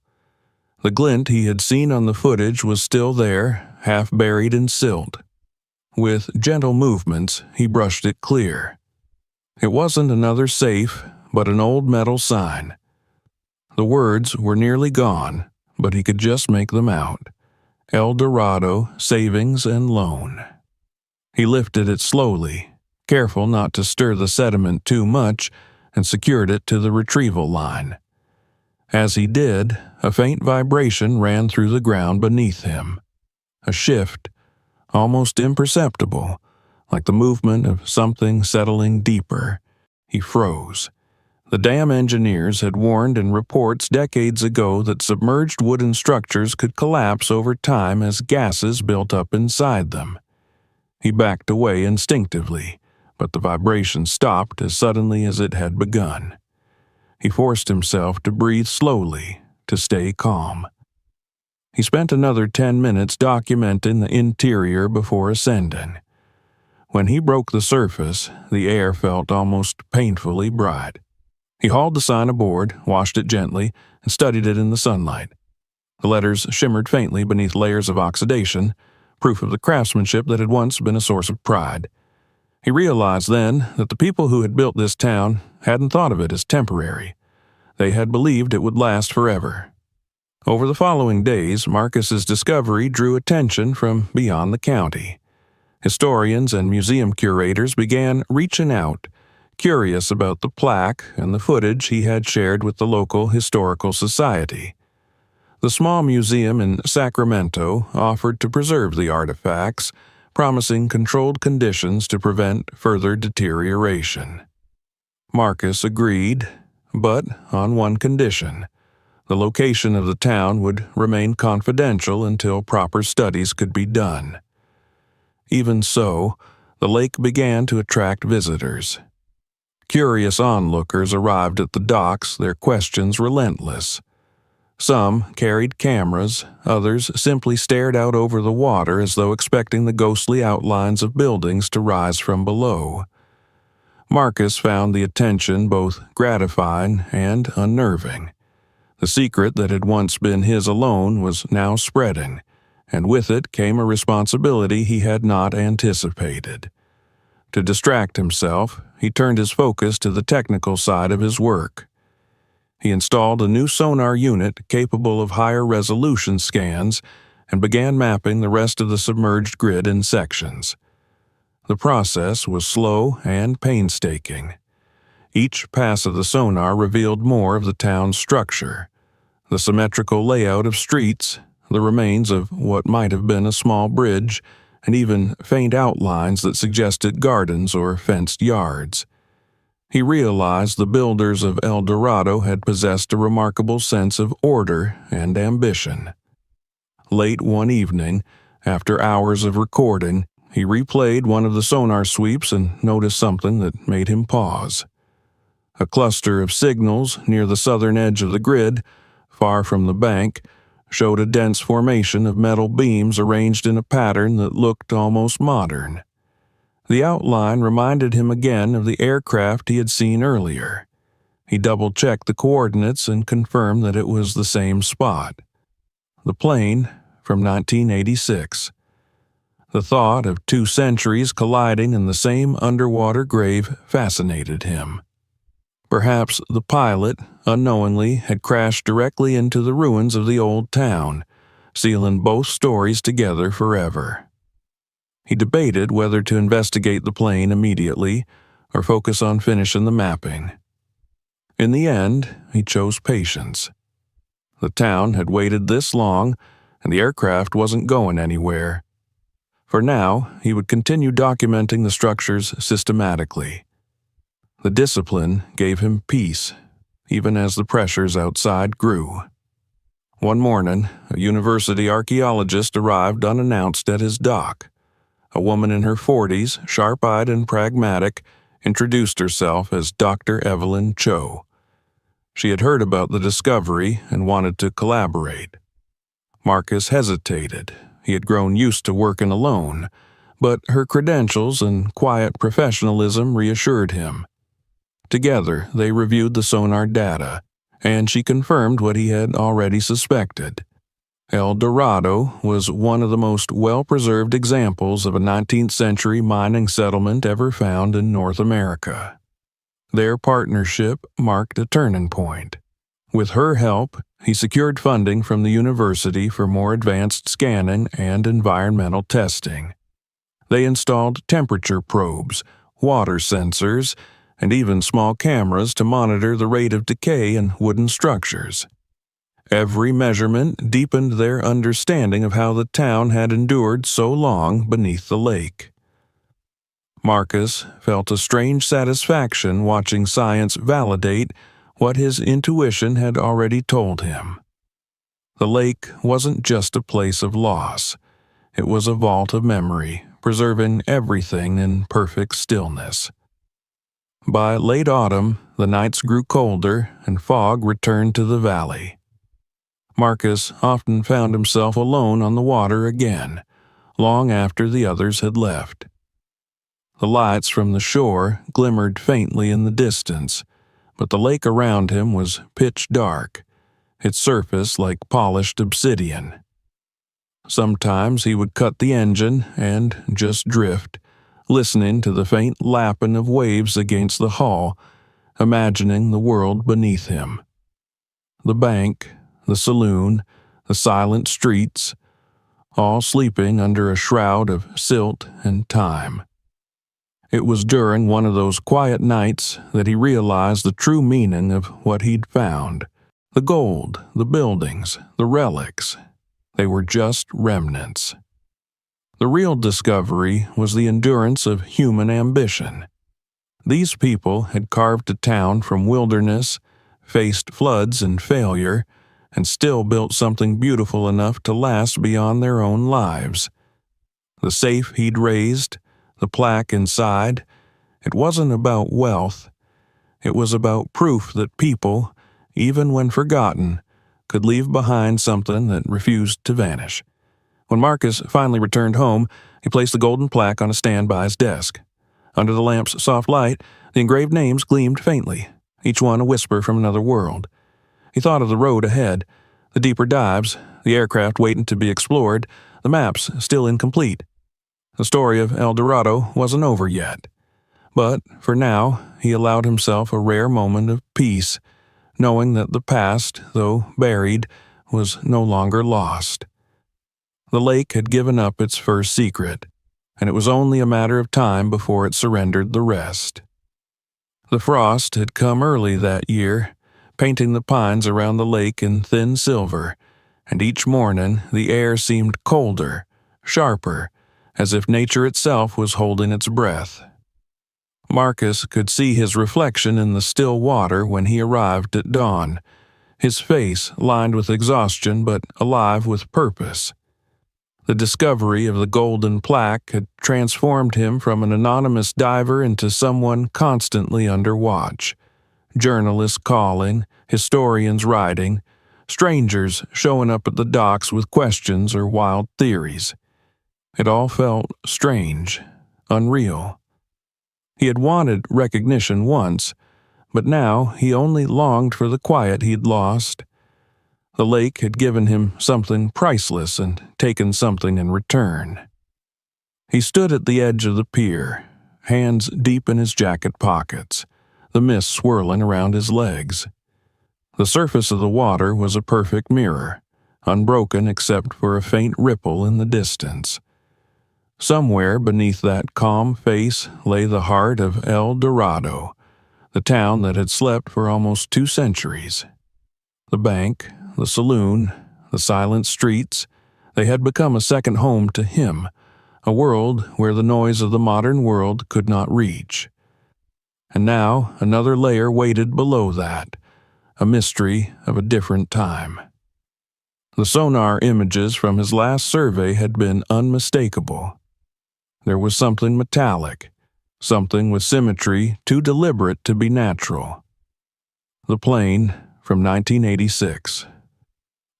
The glint he had seen on the footage was still there, half buried in silt. With gentle movements, he brushed it clear. It wasn't another safe, but an old metal sign. The words were nearly gone, but he could just make them out. El Dorado Savings and Loan. He lifted it slowly, careful not to stir the sediment too much, and secured it to the retrieval line. As he did, a faint vibration ran through the ground beneath him. A shift, almost imperceptible, like the movement of something settling deeper. He froze. The dam engineers had warned in reports decades ago that submerged wooden structures could collapse over time as gases built up inside them. He backed away instinctively, but the vibration stopped as suddenly as it had begun. He forced himself to breathe slowly, to stay calm. He spent another 10 minutes documenting the interior before ascending. When he broke the surface, the air felt almost painfully bright. He hauled the sign aboard, washed it gently, and studied it in the sunlight. The letters shimmered faintly beneath layers of oxidation, proof of the craftsmanship that had once been a source of pride. He realized then that the people who had built this town hadn't thought of it as temporary. They had believed it would last forever. Over the following days, Marcus's discovery drew attention from beyond the county. Historians and museum curators began reaching out, curious about the plaque and the footage he had shared with the local historical society. The small museum in Sacramento offered to preserve the artifacts, promising controlled conditions to prevent further deterioration. Marcus agreed, but on one condition: the location of the town would remain confidential until proper studies could be done. Even so, the lake began to attract visitors. Curious onlookers arrived at the docks, their questions relentless. Some carried cameras, others simply stared out over the water as though expecting the ghostly outlines of buildings to rise from below. Marcus found the attention both gratifying and unnerving. The secret that had once been his alone was now spreading, and with it came a responsibility he had not anticipated. To distract himself, he turned his focus to the technical side of his work. He installed a new sonar unit capable of higher resolution scans and began mapping the rest of the submerged grid in sections. The process was slow and painstaking. Each pass of the sonar revealed more of the town's structure: the symmetrical layout of streets, the remains of what might have been a small bridge, and even faint outlines that suggested gardens or fenced yards. He realized the builders of El Dorado had possessed a remarkable sense of order and ambition. Late one evening, after hours of recording, he replayed one of the sonar sweeps and noticed something that made him pause. A cluster of signals near the southern edge of the grid, far from the bank, showed a dense formation of metal beams arranged in a pattern that looked almost modern. The outline reminded him again of the aircraft he had seen earlier. He double-checked the coordinates and confirmed that it was the same spot. The plane from 1986. The thought of 2 centuries colliding in the same underwater grave fascinated him. Perhaps the pilot, unknowingly, had crashed directly into the ruins of the old town, sealing both stories together forever. He debated whether to investigate the plane immediately or focus on finishing the mapping. In the end, he chose patience. The town had waited this long, and the aircraft wasn't going anywhere. For now, he would continue documenting the structures systematically. The discipline gave him peace, even as the pressures outside grew. One morning, a university archaeologist arrived unannounced at his dock. A woman in her 40s, sharp-eyed and pragmatic, introduced herself as Dr. Evelyn Cho. She had heard about the discovery and wanted to collaborate. Marcus hesitated. He had grown used to working alone, but her credentials and quiet professionalism reassured him. Together, they reviewed the sonar data, and she confirmed what he had already suspected. El Dorado was one of the most well-preserved examples of a 19th-century mining settlement ever found in North America. Their partnership marked a turning point. With her help, he secured funding from the university for more advanced scanning and environmental testing. They installed temperature probes, water sensors, and even small cameras to monitor the rate of decay in wooden structures. Every measurement deepened their understanding of how the town had endured so long beneath the lake. Marcus felt a strange satisfaction watching science validate what his intuition had already told him. The lake wasn't just a place of loss. It was a vault of memory, preserving everything in perfect stillness. By late autumn, the nights grew colder and fog returned to the valley. Marcus often found himself alone on the water again, long after the others had left. The lights from the shore glimmered faintly in the distance, but the lake around him was pitch dark, its surface like polished obsidian. Sometimes he would cut the engine and just drift, listening to the faint lapping of waves against the hull, imagining the world beneath him. The bank, the saloon, the silent streets, all sleeping under a shroud of silt and time. It was during one of those quiet nights that he realized the true meaning of what he'd found. The gold, the buildings, the relics. They were just remnants. The real discovery was the endurance of human ambition. These people had carved a town from wilderness faced floods and failure, and still built something beautiful enough to last beyond their own lives. The safe he'd raised, the plaque inside, it wasn't about wealth. It was about proof that people, even when forgotten, could leave behind something that refused to vanish. When Marcus finally returned home, he placed the golden plaque on a stand by his desk. Under the lamp's soft light, the engraved names gleamed faintly, each one a whisper from another world. He thought of the road ahead, the deeper dives, the aircraft waiting to be explored, the maps still incomplete. The story of El Dorado wasn't over yet. But, for now, he allowed himself a rare moment of peace, knowing that the past, though buried, was no longer lost. The lake had given up its first secret, and it was only a matter of time before it surrendered the rest. The frost had come early that year, painting the pines around the lake in thin silver, and each morning the air seemed colder, sharper, as if nature itself was holding its breath. Marcus could see his reflection in the still water when he arrived at dawn, his face lined with exhaustion but alive with purpose. The discovery of the golden plaque had transformed him from an anonymous diver into someone constantly under watch. Journalists calling, historians writing, strangers showing up at the docks with questions or wild theories. It all felt strange, unreal. He had wanted recognition once, but now he only longed for the quiet he'd lost. The lake had given him something priceless and taken something in return. He stood at the edge of the pier, hands deep in his jacket pockets, the mist swirling around his legs. The surface of the water was a perfect mirror, unbroken except for a faint ripple in the distance. Somewhere beneath that calm face lay the heart of El Dorado, the town that had slept for almost 2 centuries. The bank, the saloon, the silent streets, they had become a second home to him, a world where the noise of the modern world could not reach. And now another layer waited below that, a mystery of a different time. The sonar images from his last survey had been unmistakable. There was something metallic, something with symmetry too deliberate to be natural. The plane from 1986.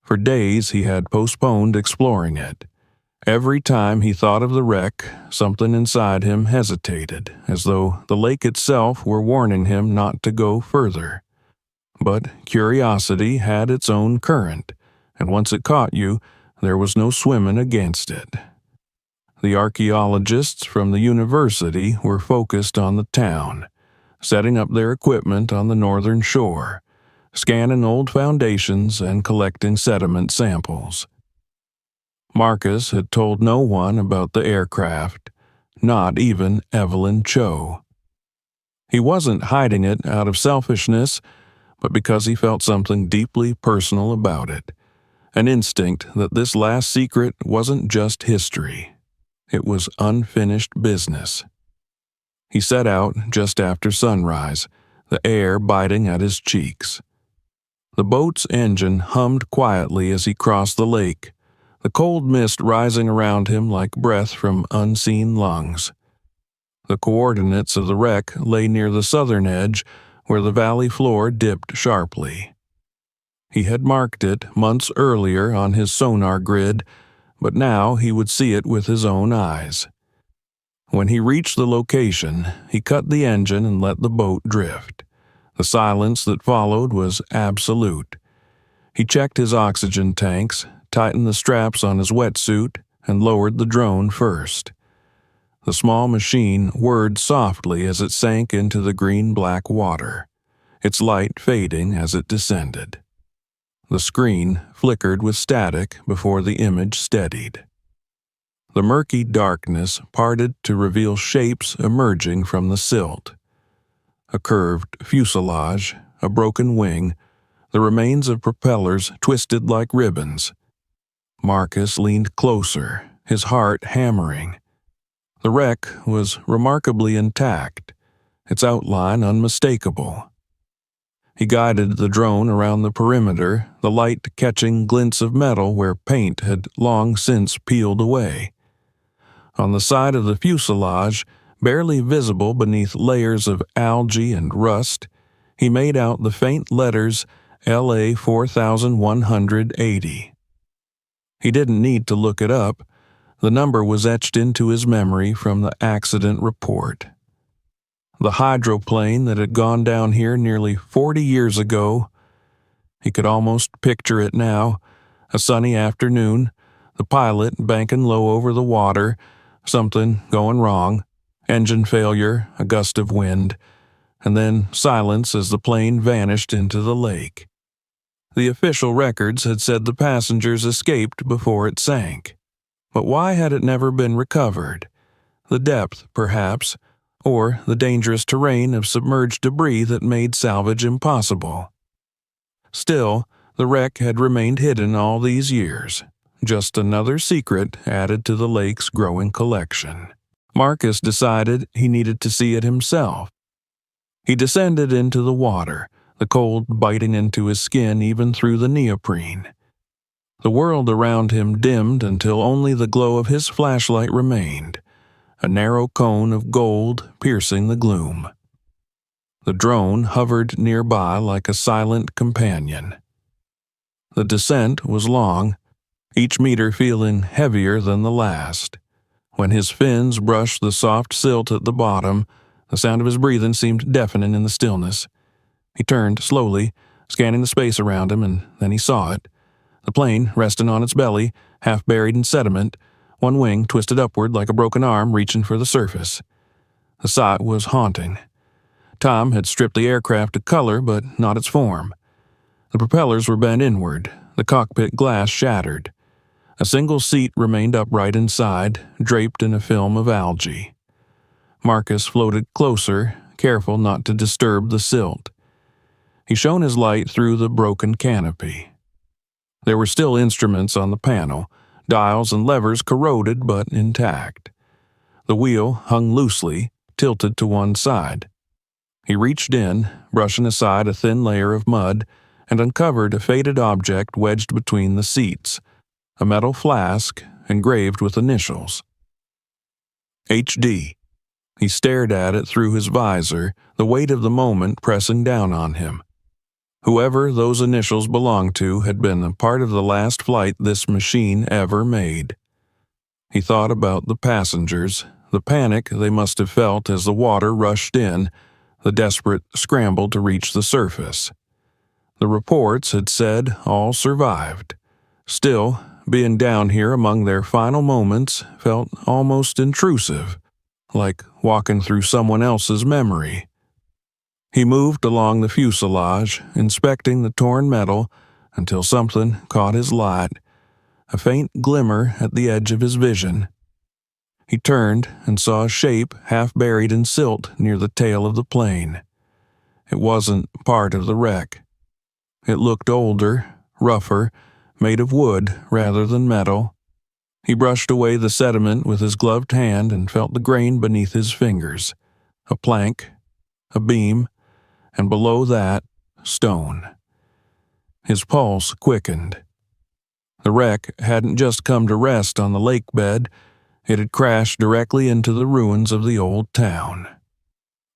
For days he had postponed exploring it. Every time he thought of the wreck, something inside him hesitated, as though the lake itself were warning him not to go further. But curiosity had its own current, and once it caught you, there was no swimming against it. The archaeologists from the university were focused on the town, setting up their equipment on the northern shore, scanning old foundations and collecting sediment samples. Marcus had told no one about the aircraft, not even Evelyn Cho. He wasn't hiding it out of selfishness, but because he felt something deeply personal about it, an instinct that this last secret wasn't just history. It was unfinished business. He set out just after sunrise, the air biting at his cheeks. The boat's engine hummed quietly as he crossed the lake, the cold mist rising around him like breath from unseen lungs. The coordinates of the wreck lay near the southern edge, where the valley floor dipped sharply. He had marked it months earlier on his sonar grid, but now he would see it with his own eyes. When he reached the location, he cut the engine and let the boat drift. The silence that followed was absolute. He checked his oxygen tanks, tightened the straps on his wetsuit, and lowered the drone first. The small machine whirred softly as it sank into the green-black water, its light fading as it descended. The screen flickered with static before the image steadied. The murky darkness parted to reveal shapes emerging from the silt. A curved fuselage, a broken wing, the remains of propellers twisted like ribbons. Marcus leaned closer, his heart hammering. The wreck was remarkably intact, its outline unmistakable. He guided the drone around the perimeter, the light catching glints of metal where paint had long since peeled away. On the side of the fuselage, barely visible beneath layers of algae and rust, he made out the faint letters LA 4180. He didn't need to look it up. The number was etched into his memory from the accident report. The hydroplane that had gone down here nearly 40 years ago. He could almost picture it now. A sunny afternoon, the pilot banking low over the water, something going wrong, engine failure, a gust of wind, and then silence as the plane vanished into the lake. The official records had said the passengers escaped before it sank. But why had it never been recovered? The depth, perhaps, or the dangerous terrain of submerged debris that made salvage impossible. Still, the wreck had remained hidden all these years, just another secret added to the lake's growing collection. Marcus decided he needed to see it himself. He descended into the water, the cold biting into his skin even through the neoprene. The world around him dimmed until only the glow of his flashlight remained, a narrow cone of gold piercing the gloom. The drone hovered nearby like a silent companion. The descent was long, each meter feeling heavier than the last. When his fins brushed the soft silt at the bottom, the sound of his breathing seemed deafening in the stillness. He turned slowly, scanning the space around him, and then he saw it. The plane, resting on its belly, half buried in sediment, one wing twisted upward like a broken arm reaching for the surface. The sight was haunting. Time had stripped the aircraft to color, but not its form. The propellers were bent inward, the cockpit glass shattered. A single seat remained upright inside, draped in a film of algae. Marcus floated closer, careful not to disturb the silt. He shone his light through the broken canopy. There were still instruments on the panel, dials and levers corroded but intact. The wheel hung loosely, tilted to one side. He reached in, brushing aside a thin layer of mud, and uncovered a faded object wedged between the seats, a metal flask engraved with initials. HD. He stared at it through his visor, the weight of the moment pressing down on him. Whoever those initials belonged to had been a part of the last flight this machine ever made. He thought about the passengers, the panic they must have felt as the water rushed in, the desperate scramble to reach the surface. The reports had said all survived. Still, being down here among their final moments felt almost intrusive, like walking through someone else's memory. He moved along the fuselage, inspecting the torn metal, until something caught his light, a faint glimmer at the edge of his vision. He turned and saw a shape half buried in silt near the tail of the plane. It wasn't part of the wreck. It looked older, rougher, made of wood rather than metal. He brushed away the sediment with his gloved hand and felt the grain beneath his fingers. A plank, a beam, and below that, stone. His pulse quickened. The wreck hadn't just come to rest on the lake bed, it had crashed directly into the ruins of the old town.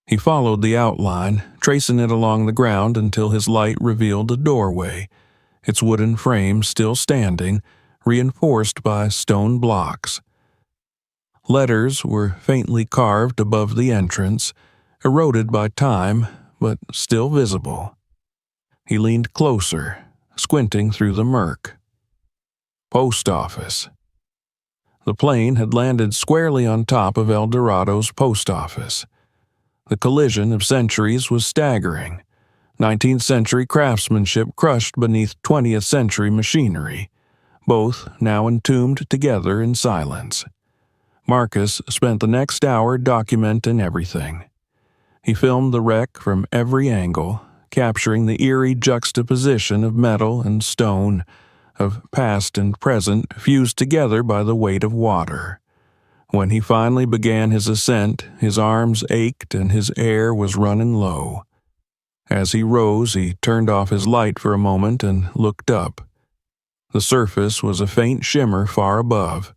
He followed the outline, tracing it along the ground until his light revealed a doorway, its wooden frame still standing, reinforced by stone blocks. Letters were faintly carved above the entrance, eroded by time, but still visible. He leaned closer, squinting through the murk. Post office. The plane had landed squarely on top of El Dorado's post office. The collision of centuries was staggering. 19th century craftsmanship crushed beneath 20th century machinery, both now entombed together in silence. Marcus spent the next hour documenting everything. He filmed the wreck from every angle, capturing the eerie juxtaposition of metal and stone, of past and present fused together by the weight of water. When he finally began his ascent, his arms ached and his air was running low. As he rose, he turned off his light for a moment and looked up. The surface was a faint shimmer far above,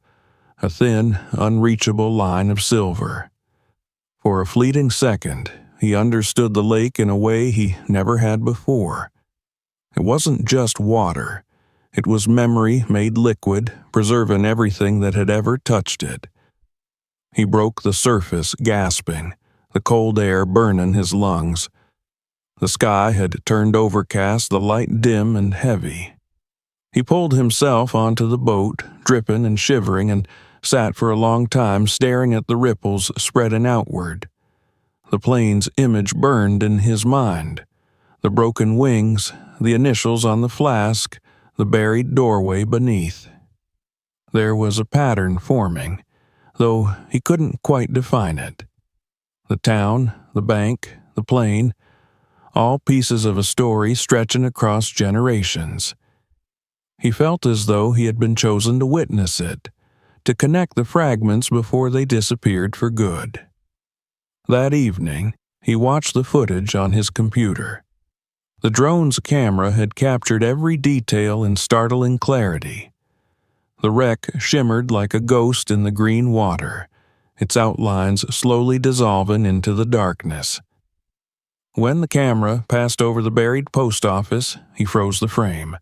a thin, unreachable line of silver. For a fleeting second, he understood the lake in a way he never had before. It wasn't just water. It was memory made liquid, preserving everything that had ever touched it. He broke the surface, gasping, the cold air burning his lungs. The sky had turned overcast, the light dim and heavy. He pulled himself onto the boat, dripping and shivering, and sat for a long time staring at the ripples spreading outward. The plane's image burned in his mind. The broken wings, the initials on the flask, the buried doorway beneath. There was a pattern forming, though he couldn't quite define it. The town, the bank, the plane, all pieces of a story stretching across generations. He felt as though he had been chosen to witness it, to connect the fragments before they disappeared for good. That evening, he watched the footage on his computer. The drone's camera had captured every detail in startling clarity. The wreck shimmered like a ghost in the green water, its outlines slowly dissolving into the darkness. When the camera passed over the buried post office, he froze the frame.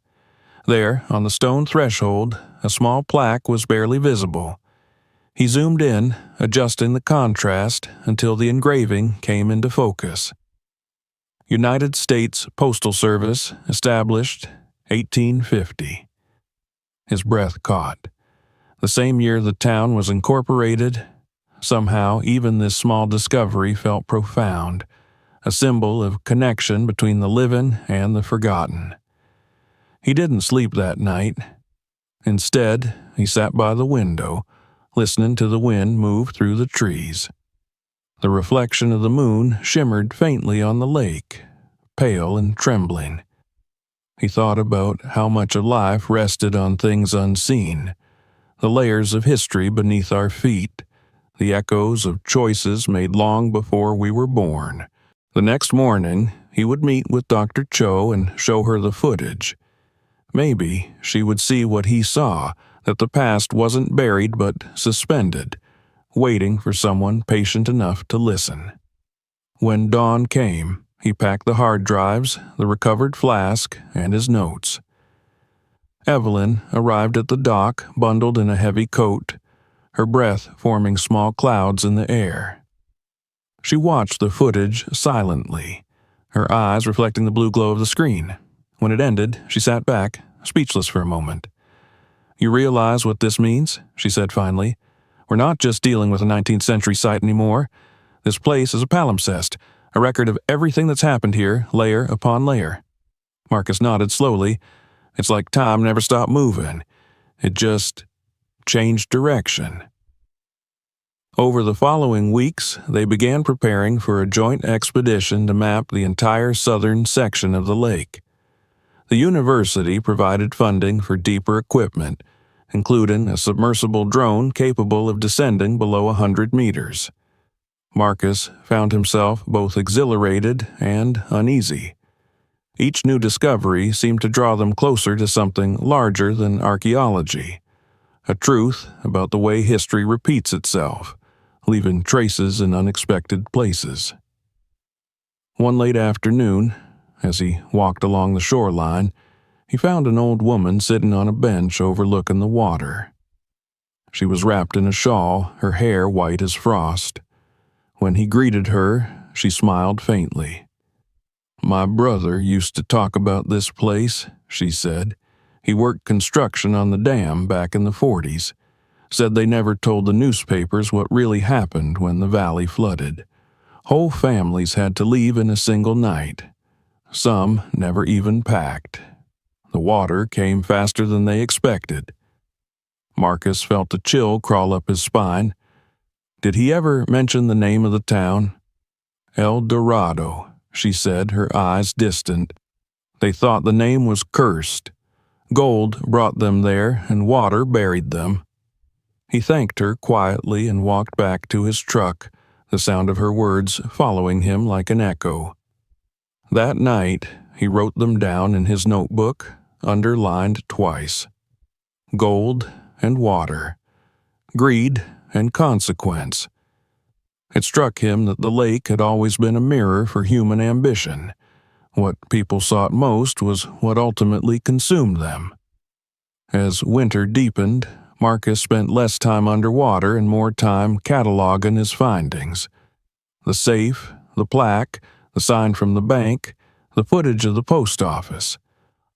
There, on the stone threshold, a small plaque was barely visible. He zoomed in, adjusting the contrast until the engraving came into focus. United States Postal Service, established 1850. His breath caught. The same year the town was incorporated. Somehow, even this small discovery felt profound, a symbol of connection between the living and the forgotten. He didn't sleep that night. Instead, he sat by the window, listening to the wind move through the trees. The reflection of the moon shimmered faintly on the lake, pale and trembling. He thought about how much of life rested on things unseen, the layers of history beneath our feet, the echoes of choices made long before we were born. The next morning, he would meet with Dr. Cho and show her the footage. Maybe she would see what he saw, that the past wasn't buried but suspended, waiting for someone patient enough to listen. When dawn came, he packed the hard drives, the recovered flask, and his notes. Evelyn arrived at the dock, bundled in a heavy coat, her breath forming small clouds in the air. She watched the footage silently, her eyes reflecting the blue glow of the screen. When it ended, she sat back, speechless for a moment. "You realize what this means?" she said finally. "We're not just dealing with a 19th century site anymore. This place is a palimpsest, a record of everything that's happened here, layer upon layer." Marcus nodded slowly. It's like time never stopped moving. It just changed direction. Over the following weeks, they began preparing for a joint expedition to map the entire southern section of the lake. The university provided funding for deeper equipment, including a submersible drone capable of descending below 100 meters. Marcus found himself both exhilarated and uneasy. Each new discovery seemed to draw them closer to something larger than archaeology, a truth about the way history repeats itself, leaving traces in unexpected places. One late afternoon, as he walked along the shoreline, he found an old woman sitting on a bench overlooking the water. She was wrapped in a shawl, her hair white as frost. When he greeted her, she smiled faintly. "My brother used to talk about this place," she said. "He worked construction on the dam back in the 40s. Said they never told the newspapers what really happened when the valley flooded. Whole families had to leave in a single night. Some never even packed. The water came faster than they expected." Marcus felt a chill crawl up his spine. Did he ever mention the name of the town? El Dorado, she said, her eyes distant. They thought the name was cursed. Gold brought them there, and water buried them. He thanked her quietly and walked back to his truck, the sound of her words following him like an echo. That night, he wrote them down in his notebook, underlined twice. Gold and water. Greed and consequence. It struck him that the lake had always been a mirror for human ambition. What people sought most was what ultimately consumed them. As winter deepened, Marcus spent less time underwater and more time cataloging his findings. The safe, the plaque, the sign from the bank, the footage of the post office.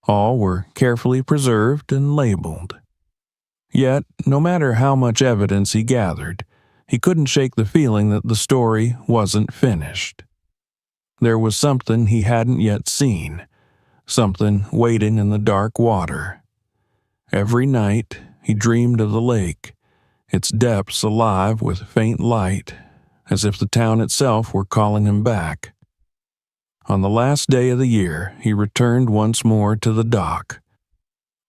All were carefully preserved and labeled. Yet, no matter how much evidence he gathered, he couldn't shake the feeling that the story wasn't finished. There was something he hadn't yet seen, something waiting in the dark water. Every night, he dreamed of the lake, its depths alive with faint light, as if the town itself were calling him back. On the last day of the year, he returned once more to the dock.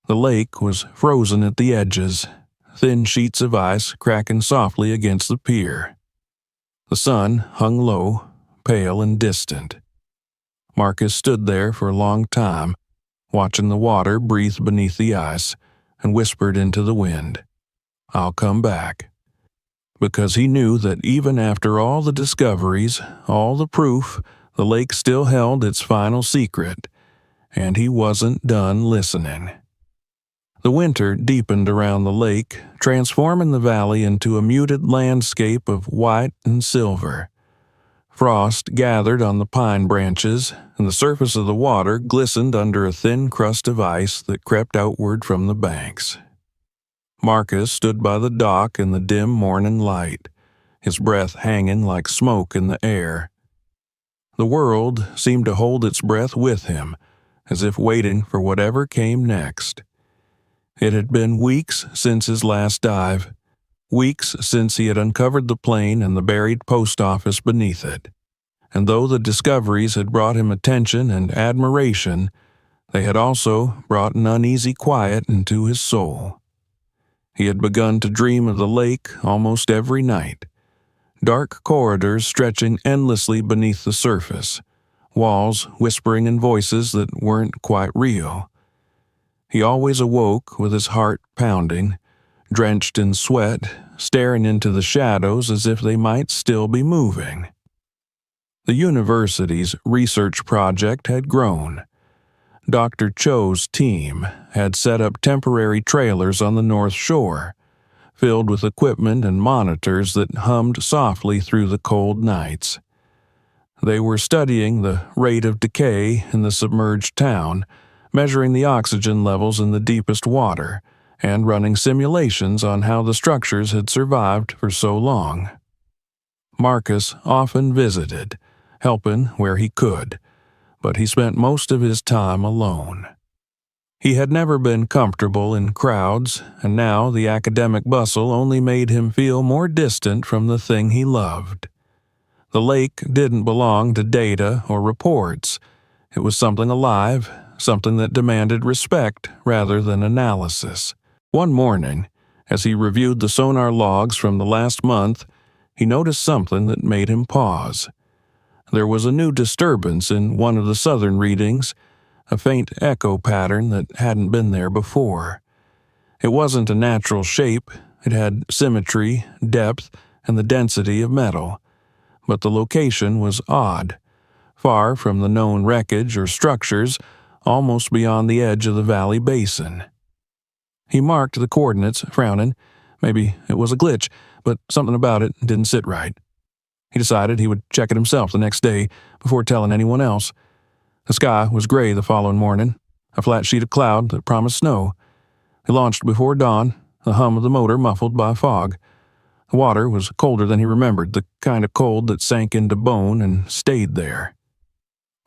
The lake was frozen at the edges, thin sheets of ice cracking softly against the pier. The sun hung low, pale and distant. Marcus stood there for a long time, watching the water breathe beneath the ice, and whispered into the wind, "I'll come back." Because he knew that even after all the discoveries, all the proof, the lake still held its final secret, and he wasn't done listening. The winter deepened around the lake, transforming the valley into a muted landscape of white and silver. Frost gathered on the pine branches, and the surface of the water glistened under a thin crust of ice that crept outward from the banks. Marcus stood by the dock in the dim morning light, his breath hanging like smoke in the air. The world seemed to hold its breath with him, as if waiting for whatever came next. It had been weeks since his last dive, weeks since he had uncovered the plane and the buried post office beneath it. And though the discoveries had brought him attention and admiration, they had also brought an uneasy quiet into his soul. He had begun to dream of the lake almost every night. Dark corridors stretching endlessly beneath the surface, walls whispering in voices that weren't quite real. He always awoke with his heart pounding, drenched in sweat, staring into the shadows as if they might still be moving. The university's research project had grown. Dr. Cho's team had set up temporary trailers on the North Shore, filled with equipment and monitors that hummed softly through the cold nights. They were studying the rate of decay in the submerged town, measuring the oxygen levels in the deepest water, and running simulations on how the structures had survived for so long. Marcus often visited, helping where he could, but he spent most of his time alone. He had never been comfortable in crowds, and now the academic bustle only made him feel more distant from the thing he loved. The lake didn't belong to data or reports. It was something alive, something that demanded respect rather than analysis. One morning, as he reviewed the sonar logs from the last month, he noticed something that made him pause. There was a new disturbance in one of the southern readings, a faint echo pattern that hadn't been there before. It wasn't a natural shape, it had symmetry, depth, and the density of metal. But the location was odd, far from the known wreckage or structures, almost beyond the edge of the valley basin. He marked the coordinates, frowning. Maybe it was a glitch, but something about it didn't sit right. He decided he would check it himself the next day before telling anyone else. The sky was gray the following morning, a flat sheet of cloud that promised snow. They launched before dawn, the hum of the motor muffled by fog. The water was colder than he remembered, the kind of cold that sank into bone and stayed there.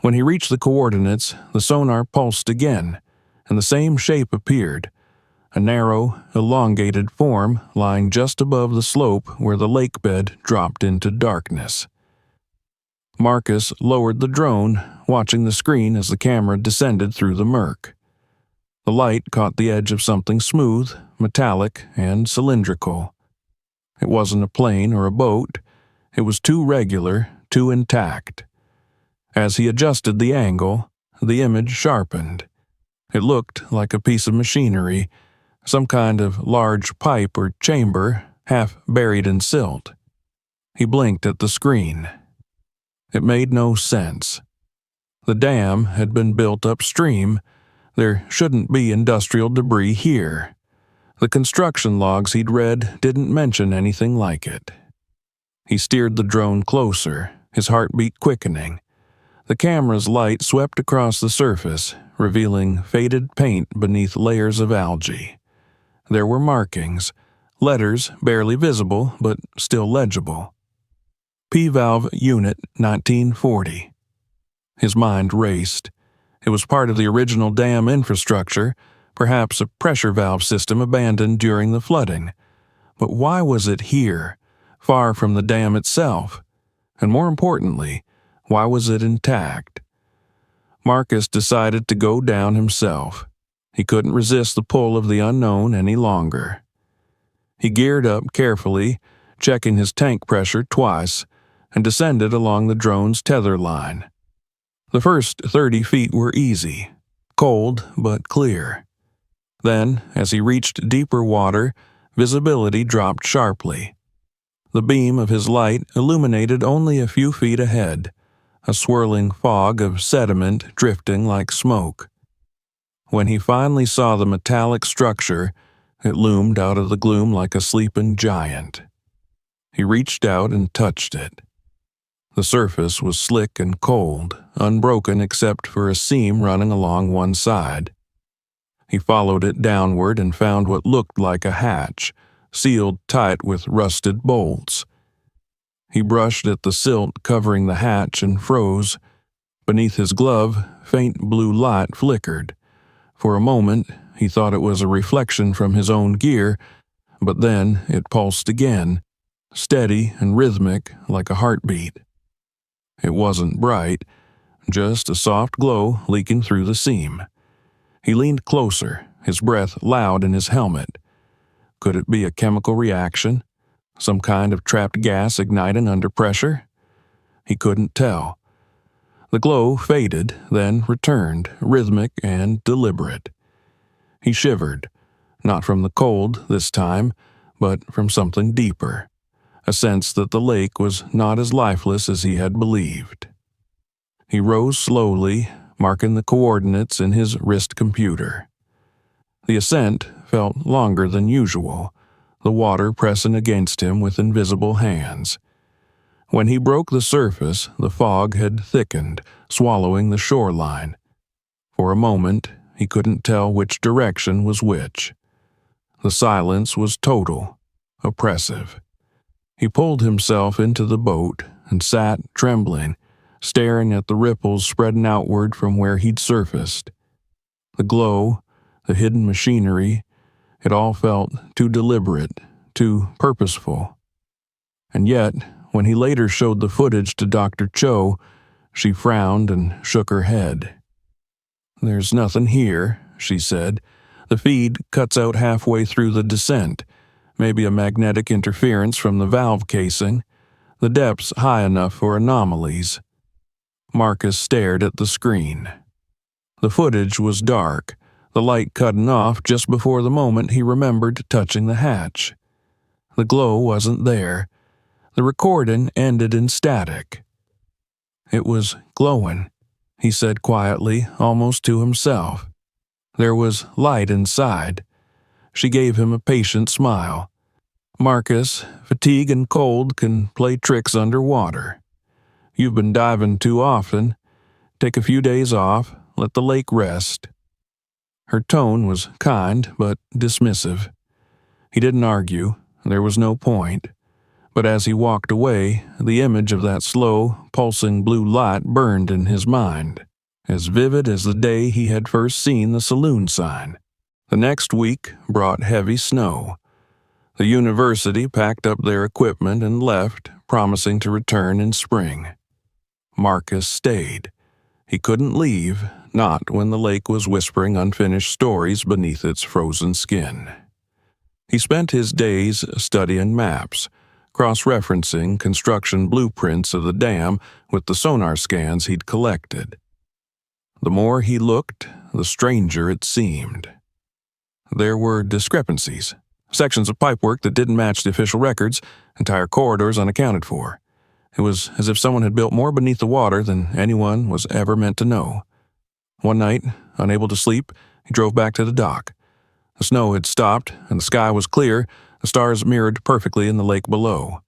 When he reached the coordinates, the sonar pulsed again, and the same shape appeared, a narrow, elongated form lying just above the slope where the lake bed dropped into darkness. Marcus lowered the drone, watching the screen as the camera descended through the murk. The light caught the edge of something smooth, metallic, and cylindrical. It wasn't a plane or a boat. It was too regular, too intact. As he adjusted the angle, the image sharpened. It looked like a piece of machinery, some kind of large pipe or chamber, half buried in silt. He blinked at the screen. It made no sense. The dam had been built upstream. There shouldn't be industrial debris here. The construction logs he'd read didn't mention anything like it. He steered the drone closer, his heartbeat quickening. The camera's light swept across the surface, revealing faded paint beneath layers of algae. There were markings, letters barely visible but still legible. P-Valve Unit 1940. His mind raced. It was part of the original dam infrastructure, perhaps a pressure valve system abandoned during the flooding. But why was it here, far from the dam itself? And more importantly, why was it intact? Marcus decided to go down himself. He couldn't resist the pull of the unknown any longer. He geared up carefully, checking his tank pressure twice, and descended along the drone's tether line. The first 30 feet were easy, cold but clear. Then, as he reached deeper water, visibility dropped sharply. The beam of his light illuminated only a few feet ahead, a swirling fog of sediment drifting like smoke. When he finally saw the metallic structure, it loomed out of the gloom like a sleeping giant. He reached out and touched it. The surface was slick and cold, unbroken except for a seam running along one side. He followed it downward and found what looked like a hatch, sealed tight with rusted bolts. He brushed at the silt covering the hatch and froze. Beneath his glove, faint blue light flickered. For a moment, he thought it was a reflection from his own gear, but then it pulsed again, steady and rhythmic like a heartbeat. It wasn't bright, just a soft glow leaking through the seam. He leaned closer, his breath loud in his helmet. Could it be a chemical reaction? Some kind of trapped gas igniting under pressure? He couldn't tell. The glow faded, then returned, rhythmic and deliberate. He shivered, not from the cold this time, but from something deeper, a sense that the lake was not as lifeless as he had believed. He rose slowly, marking the coordinates in his wrist computer. The ascent felt longer than usual, the water pressing against him with invisible hands. When he broke the surface, the fog had thickened, swallowing the shoreline. For a moment, he couldn't tell which direction was which. The silence was total, oppressive. He pulled himself into the boat and sat trembling, staring at the ripples spreading outward from where he'd surfaced. The glow, the hidden machinery, it all felt too deliberate, too purposeful. And yet, when he later showed the footage to Dr. Cho, she frowned and shook her head. "There's nothing here," she said. "The feed cuts out halfway through the descent. Maybe a magnetic interference from the valve casing. The depth's high enough for anomalies." Marcus stared at the screen. The footage was dark, the light cutting off just before the moment he remembered touching the hatch. The glow wasn't there. The recording ended in static. "It was glowing," he said quietly, almost to himself. There was light inside. She gave him a patient smile. "Marcus, fatigue and cold can play tricks underwater. You've been diving too often. Take a few days off, let the lake rest." Her tone was kind but dismissive. He didn't argue. There was no point. But as he walked away, the image of that slow, pulsing blue light burned in his mind, as vivid as the day he had first seen the saloon sign. The next week brought heavy snow. The university packed up their equipment and left, promising to return in spring. Marcus stayed. He couldn't leave, not when the lake was whispering unfinished stories beneath its frozen skin. He spent his days studying maps, cross-referencing construction blueprints of the dam with the sonar scans he'd collected. The more he looked, the stranger it seemed. There were discrepancies, sections of pipework that didn't match the official records, entire corridors unaccounted for. It was as if someone had built more beneath the water than anyone was ever meant to know. One night, unable to sleep, he drove back to the dock. The snow had stopped, and the sky was clear, the stars mirrored perfectly in the lake below.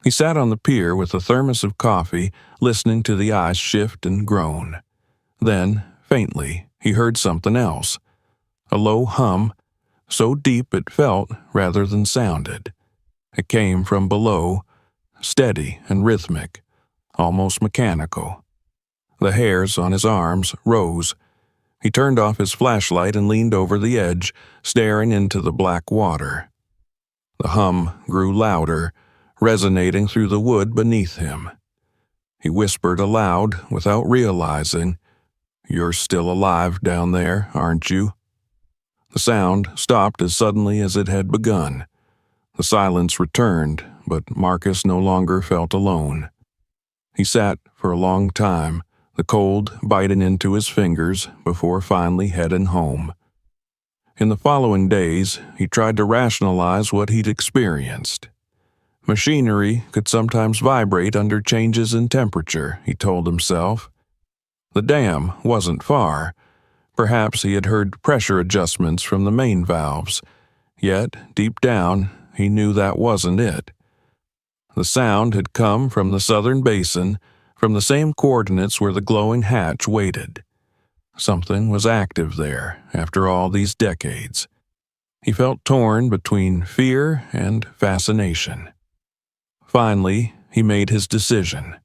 He sat on the pier with a thermos of coffee, listening to the ice shift and groan. Then, faintly, he heard something else. A low hum, so deep it felt rather than sounded. It came from below, steady and rhythmic, almost mechanical. The hairs on his arms rose. He turned off his flashlight and leaned over the edge, staring into the black water. The hum grew louder, resonating through the wood beneath him. He whispered aloud without realizing, "You're still alive down there, aren't you?" The sound stopped as suddenly as it had begun. The silence returned, but Marcus no longer felt alone. He sat for a long time, the cold biting into his fingers before finally heading home. In the following days, he tried to rationalize what he'd experienced. Machinery could sometimes vibrate under changes in temperature, he told himself. The dam wasn't far. Perhaps he had heard pressure adjustments from the main valves. Yet, deep down, he knew that wasn't it. The sound had come from the southern basin, from the same coordinates where the glowing hatch waited. Something was active there, after all these decades. He felt torn between fear and fascination. Finally, he made his decision.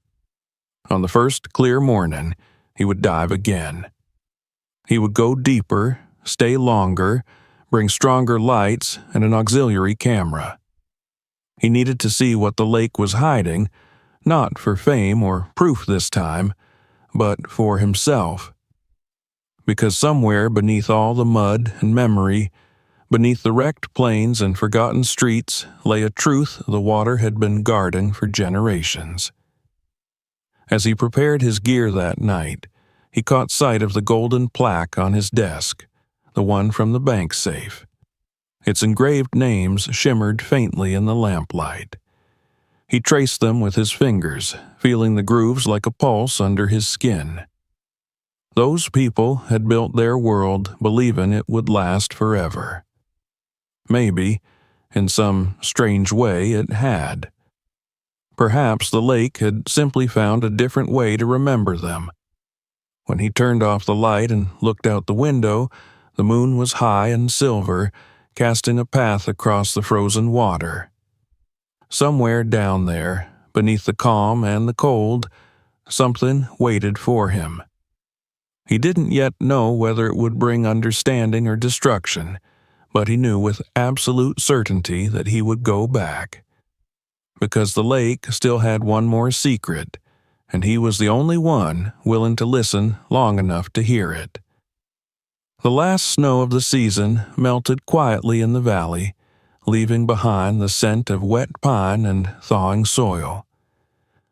On the first clear morning, he would dive again. He would go deeper, stay longer, bring stronger lights and an auxiliary camera. He needed to see what the lake was hiding, not for fame or proof this time, but for himself. Because somewhere beneath all the mud and memory, beneath the wrecked plains and forgotten streets, lay a truth the water had been guarding for generations. As he prepared his gear that night, he caught sight of the golden plaque on his desk, the one from the bank safe. Its engraved names shimmered faintly in the lamplight. He traced them with his fingers, feeling the grooves like a pulse under his skin. Those people had built their world believing it would last forever. Maybe, in some strange way, it had. Perhaps the lake had simply found a different way to remember them. When he turned off the light and looked out the window, the moon was high and silver, casting a path across the frozen water. Somewhere down there, beneath the calm and the cold, something waited for him. He didn't yet know whether it would bring understanding or destruction, but he knew with absolute certainty that he would go back. Because the lake still had one more secret, and he was the only one willing to listen long enough to hear it. The last snow of the season melted quietly in the valley, leaving behind the scent of wet pine and thawing soil.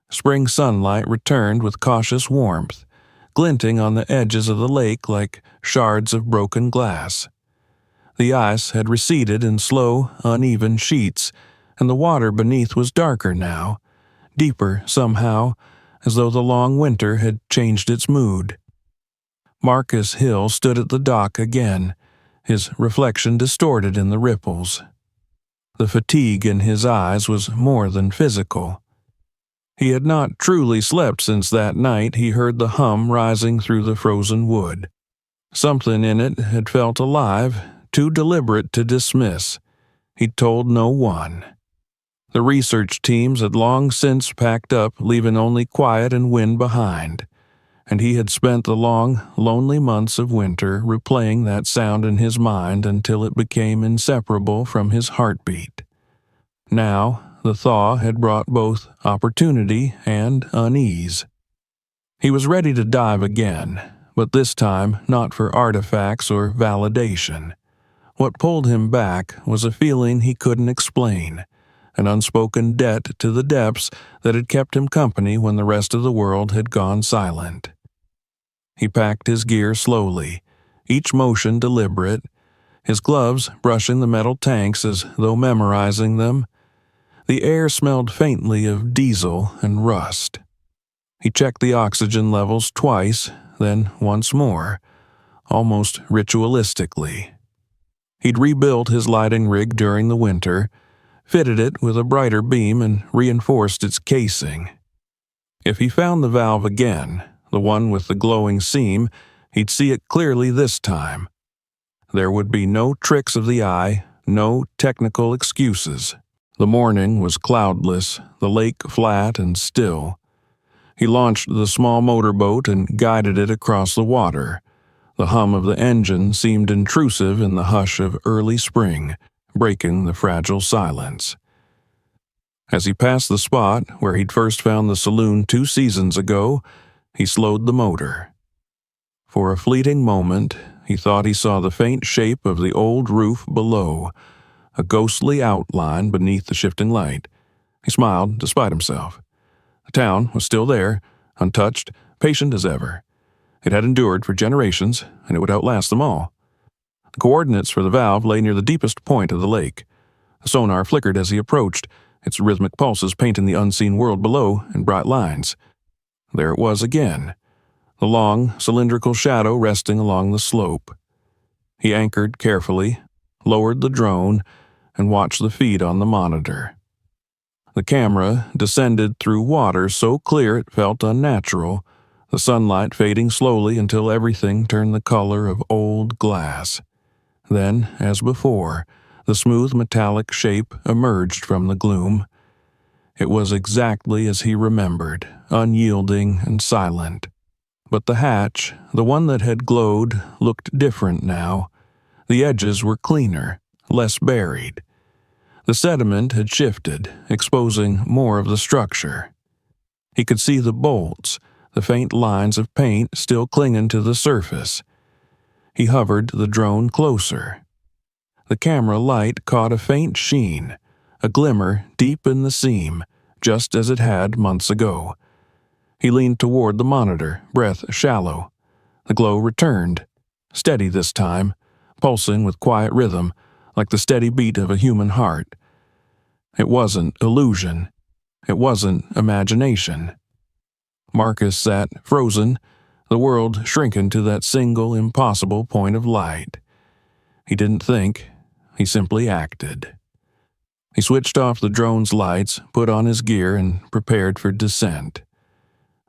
Spring sunlight returned with cautious warmth, glinting on the edges of the lake like shards of broken glass. The ice had receded in slow, uneven sheets, and the water beneath was darker now, deeper somehow, as though the long winter had changed its mood. Marcus Hill stood at the dock again, his reflection distorted in the ripples. The fatigue in his eyes was more than physical. He had not truly slept since that night he heard the hum rising through the frozen wood. Something in it had felt alive, too deliberate to dismiss. He'd told no one. The research teams had long since packed up, leaving only quiet and wind behind, and he had spent the long, lonely months of winter replaying that sound in his mind until it became inseparable from his heartbeat. Now, the thaw had brought both opportunity and unease. He was ready to dive again, but this time not for artifacts or validation. What pulled him back was a feeling he couldn't explain, an unspoken debt to the depths that had kept him company when the rest of the world had gone silent. He packed his gear slowly, each motion deliberate, his gloves brushing the metal tanks as though memorizing them. The air smelled faintly of diesel and rust. He checked the oxygen levels twice, then once more, almost ritualistically. He'd rebuilt his lighting rig during the winter, fitted it with a brighter beam and reinforced its casing. If he found the valve again, the one with the glowing seam, he'd see it clearly this time. There would be no tricks of the eye, no technical excuses. The morning was cloudless, the lake flat and still. He launched the small motorboat and guided it across the water. The hum of the engine seemed intrusive in the hush of early spring, breaking the fragile silence. As he passed the spot where he'd first found the saloon 2 seasons ago, he slowed the motor. For a fleeting moment, he thought he saw the faint shape of the old roof below, a ghostly outline beneath the shifting light. He smiled despite himself. The town was still there, untouched, patient as ever. It had endured for generations, and it would outlast them all. The coordinates for the valve lay near the deepest point of the lake. The sonar flickered as he approached, its rhythmic pulses painting the unseen world below in bright lines. There it was again, the long, cylindrical shadow resting along the slope. He anchored carefully, lowered the drone, and watched the feed on the monitor. The camera descended through water so clear it felt unnatural, the sunlight fading slowly until everything turned the color of old glass. Then, as before, the smooth metallic shape emerged from the gloom. It was exactly as he remembered, unyielding and silent. But the hatch, the one that had glowed, looked different now. The edges were cleaner, less buried. The sediment had shifted, exposing more of the structure. He could see the bolts, the faint lines of paint still clinging to the surface. He hovered the drone closer. The camera light caught a faint sheen, a glimmer deep in the seam, just as it had months ago. He leaned toward the monitor, breath shallow. The glow returned, steady this time, pulsing with quiet rhythm, like the steady beat of a human heart. It wasn't illusion. It wasn't imagination. Marcus sat frozen, the world shrinking to that single impossible point of light. He didn't think, he simply acted. He switched off the drone's lights, put on his gear, and prepared for descent.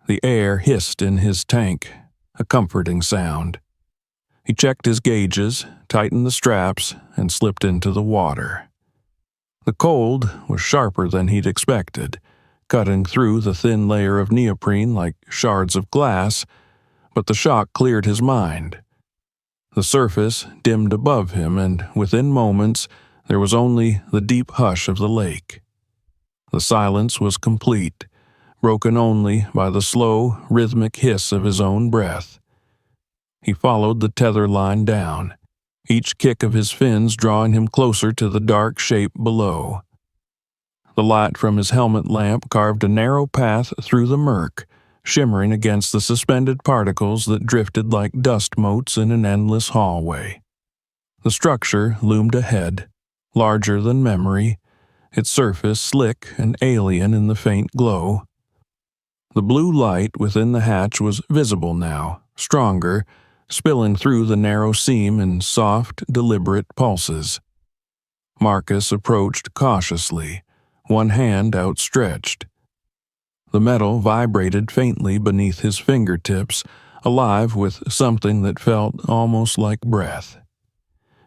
The air hissed in his tank, a comforting sound. He checked his gauges, tightened the straps, and slipped into the water. The cold was sharper than he'd expected, cutting through the thin layer of neoprene like shards of glass, but the shock cleared his mind. The surface dimmed above him, and within moments there was only the deep hush of the lake. The silence was complete, broken only by the slow, rhythmic hiss of his own breath. He followed the tether line down, each kick of his fins drawing him closer to the dark shape below. The light from his helmet lamp carved a narrow path through the murk, shimmering against the suspended particles that drifted like dust motes in an endless hallway. The structure loomed ahead, larger than memory, its surface slick and alien in the faint glow. The blue light within the hatch was visible now, stronger, spilling through the narrow seam in soft, deliberate pulses. Marcus approached cautiously, one hand outstretched. The metal vibrated faintly beneath his fingertips, alive with something that felt almost like breath.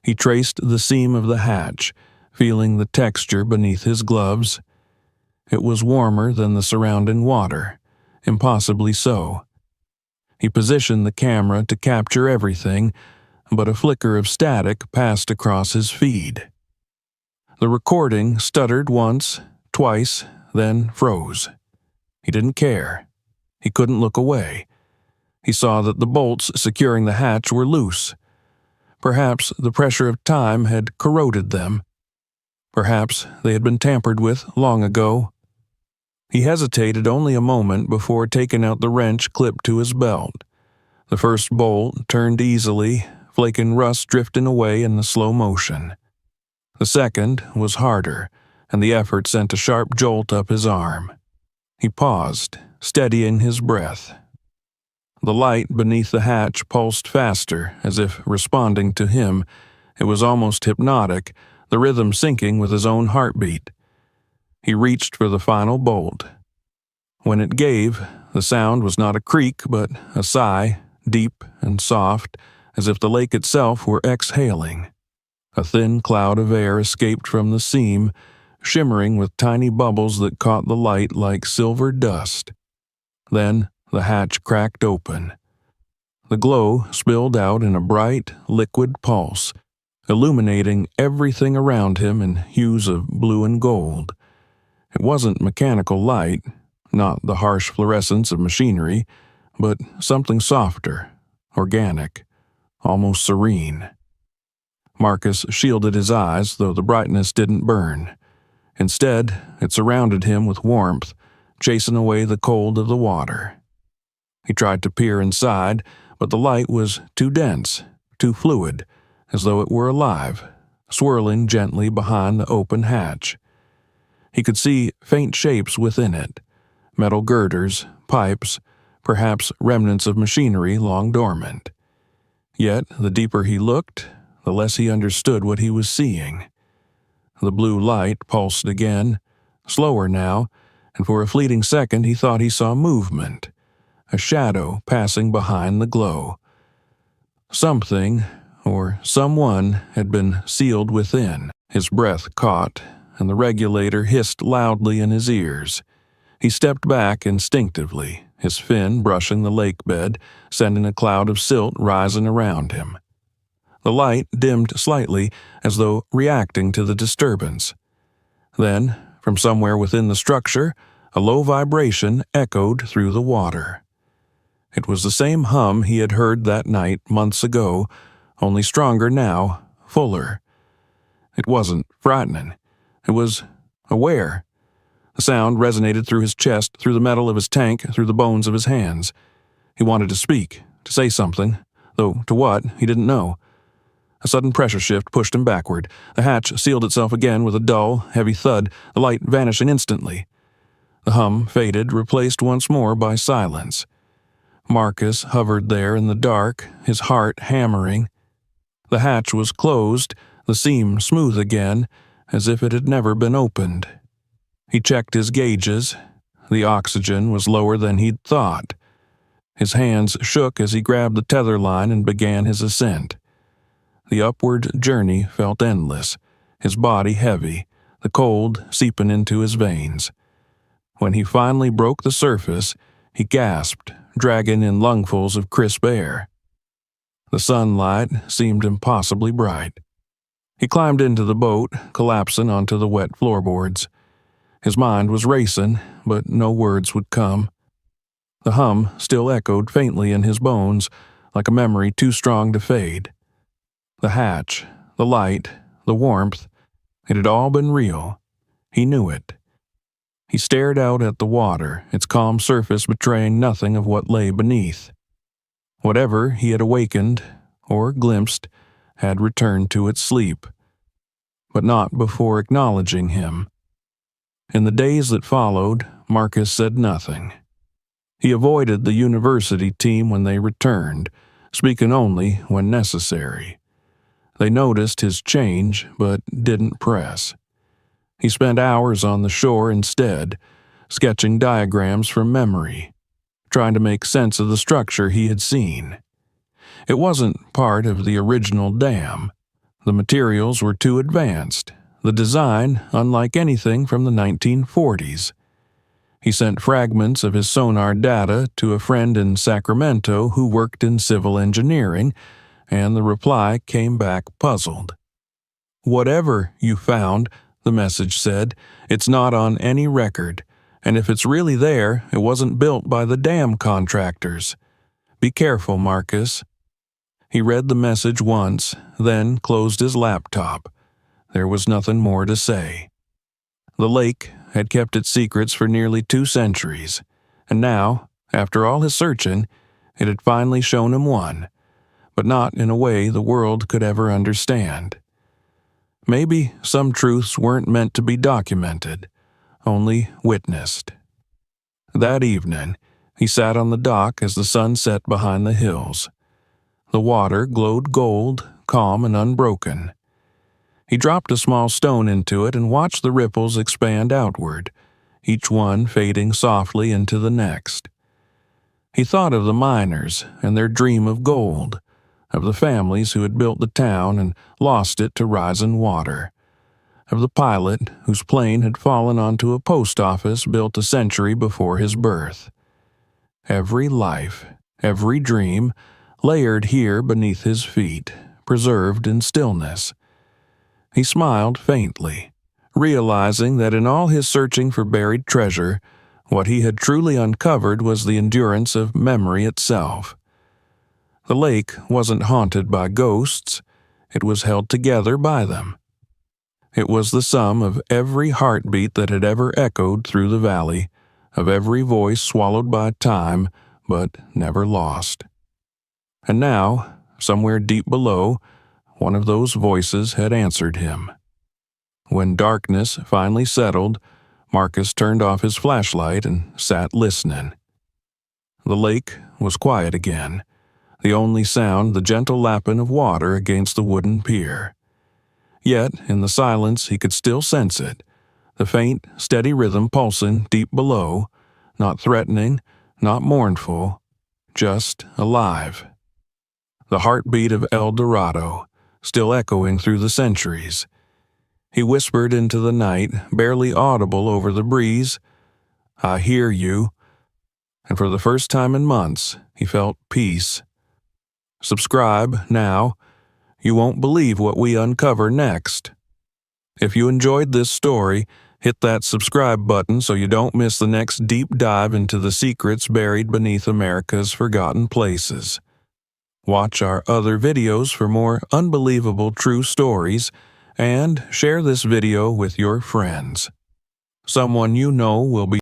He traced the seam of the hatch, feeling the texture beneath his gloves. It was warmer than the surrounding water, impossibly so. He positioned the camera to capture everything, but a flicker of static passed across his feed. The recording stuttered once, twice, then froze. He didn't care. He couldn't look away. He saw that the bolts securing the hatch were loose. Perhaps the pressure of time had corroded them. Perhaps they had been tampered with long ago. He hesitated only a moment before taking out the wrench clipped to his belt. The first bolt turned easily, flaking rust drifting away in the slow motion. The second was harder, and the effort sent a sharp jolt up his arm. He paused, steadying his breath. The light beneath the hatch pulsed faster, as if responding to him. It was almost hypnotic, the rhythm syncing with his own heartbeat. He reached for the final bolt. When it gave, the sound was not a creak, but a sigh, deep and soft, as if the lake itself were exhaling. A thin cloud of air escaped from the seam, shimmering with tiny bubbles that caught the light like silver dust. Then the hatch cracked open. The glow spilled out in a bright, liquid pulse, illuminating everything around him in hues of blue and gold. It wasn't mechanical light, not the harsh fluorescence of machinery, but something softer, organic, almost serene. Marcus shielded his eyes, though the brightness didn't burn. Instead, it surrounded him with warmth, chasing away the cold of the water. He tried to peer inside, but the light was too dense, too fluid, as though it were alive, swirling gently behind the open hatch. He could see faint shapes within it, metal girders, pipes, perhaps remnants of machinery long dormant. Yet, the deeper he looked, the less he understood what he was seeing. The blue light pulsed again, slower now, and for a fleeting second he thought he saw movement, a shadow passing behind the glow. Something, or someone, had been sealed within. His breath caught, and the regulator hissed loudly in his ears. He stepped back instinctively, his fin brushing the lake bed, sending a cloud of silt rising around him. The light dimmed slightly, as though reacting to the disturbance. Then, from somewhere within the structure, a low vibration echoed through the water. It was the same hum he had heard that night months ago, only stronger now, fuller. It wasn't frightening. It was aware. The sound resonated through his chest, through the metal of his tank, through the bones of his hands. He wanted to speak, to say something, though to what, he didn't know. A sudden pressure shift pushed him backward. The hatch sealed itself again with a dull, heavy thud, the light vanishing instantly. The hum faded, replaced once more by silence. Marcus hovered there in the dark, his heart hammering. The hatch was closed, the seam smooth again, as if it had never been opened. He checked his gauges. The oxygen was lower than he'd thought. His hands shook as he grabbed the tether line and began his ascent. The upward journey felt endless, his body heavy, the cold seeping into his veins. When he finally broke the surface, he gasped, dragging in lungfuls of crisp air. The sunlight seemed impossibly bright. He climbed into the boat, collapsing onto the wet floorboards. His mind was racing, but no words would come. The hum still echoed faintly in his bones, like a memory too strong to fade. The hatch, the light, the warmth, it had all been real. He knew it. He stared out at the water, its calm surface betraying nothing of what lay beneath. Whatever he had awakened, or glimpsed, had returned to its sleep, but not before acknowledging him. In the days that followed, Marcus said nothing. He avoided the university team when they returned, speaking only when necessary. They noticed his change, but didn't press. He spent hours on the shore instead, sketching diagrams from memory, trying to make sense of the structure he had seen. It wasn't part of the original dam. The materials were too advanced, the design unlike anything from the 1940s. He sent fragments of his sonar data to a friend in Sacramento who worked in civil engineering, and the reply came back puzzled. "Whatever you found," the message said, "it's not on any record, and if it's really there, it wasn't built by the dam contractors. Be careful, Marcus." He read the message once, then closed his laptop. there was nothing more to say. The lake had kept its secrets for nearly 2 centuries, and now, after all his searching, it had finally shown him one, but not in a way the world could ever understand. Maybe some truths weren't meant to be documented, only witnessed. That evening, he sat on the dock as the sun set behind the hills. The water glowed gold, calm and unbroken. He dropped a small stone into it and watched the ripples expand outward, each one fading softly into the next. He thought of the miners and their dream of gold, of the families who had built the town and lost it to rising water, of the pilot whose plane had fallen onto a post office built a century before his birth. Every life, every dream, layered here beneath his feet, preserved in stillness. He smiled faintly, realizing that in all his searching for buried treasure, what he had truly uncovered was the endurance of memory itself. The lake wasn't haunted by ghosts, it was held together by them. It was the sum of every heartbeat that had ever echoed through the valley, of every voice swallowed by time, but never lost. And now, somewhere deep below, one of those voices had answered him. When darkness finally settled, Marcus turned off his flashlight and sat listening. The lake was quiet again, the only sound the gentle lapping of water against the wooden pier. Yet, in the silence, he could still sense it, the faint, steady rhythm pulsing deep below, not threatening, not mournful, just alive. The heartbeat of El Dorado, still echoing through the centuries. He whispered into the night, barely audible over the breeze, "I hear you." And for the first time in months, he felt peace. Subscribe now. You won't believe what we uncover next. If you enjoyed this story, hit that subscribe button so you don't miss the next deep dive into the secrets buried beneath America's forgotten places. Watch our other videos for more unbelievable true stories, and share this video with your friends. Someone you know will be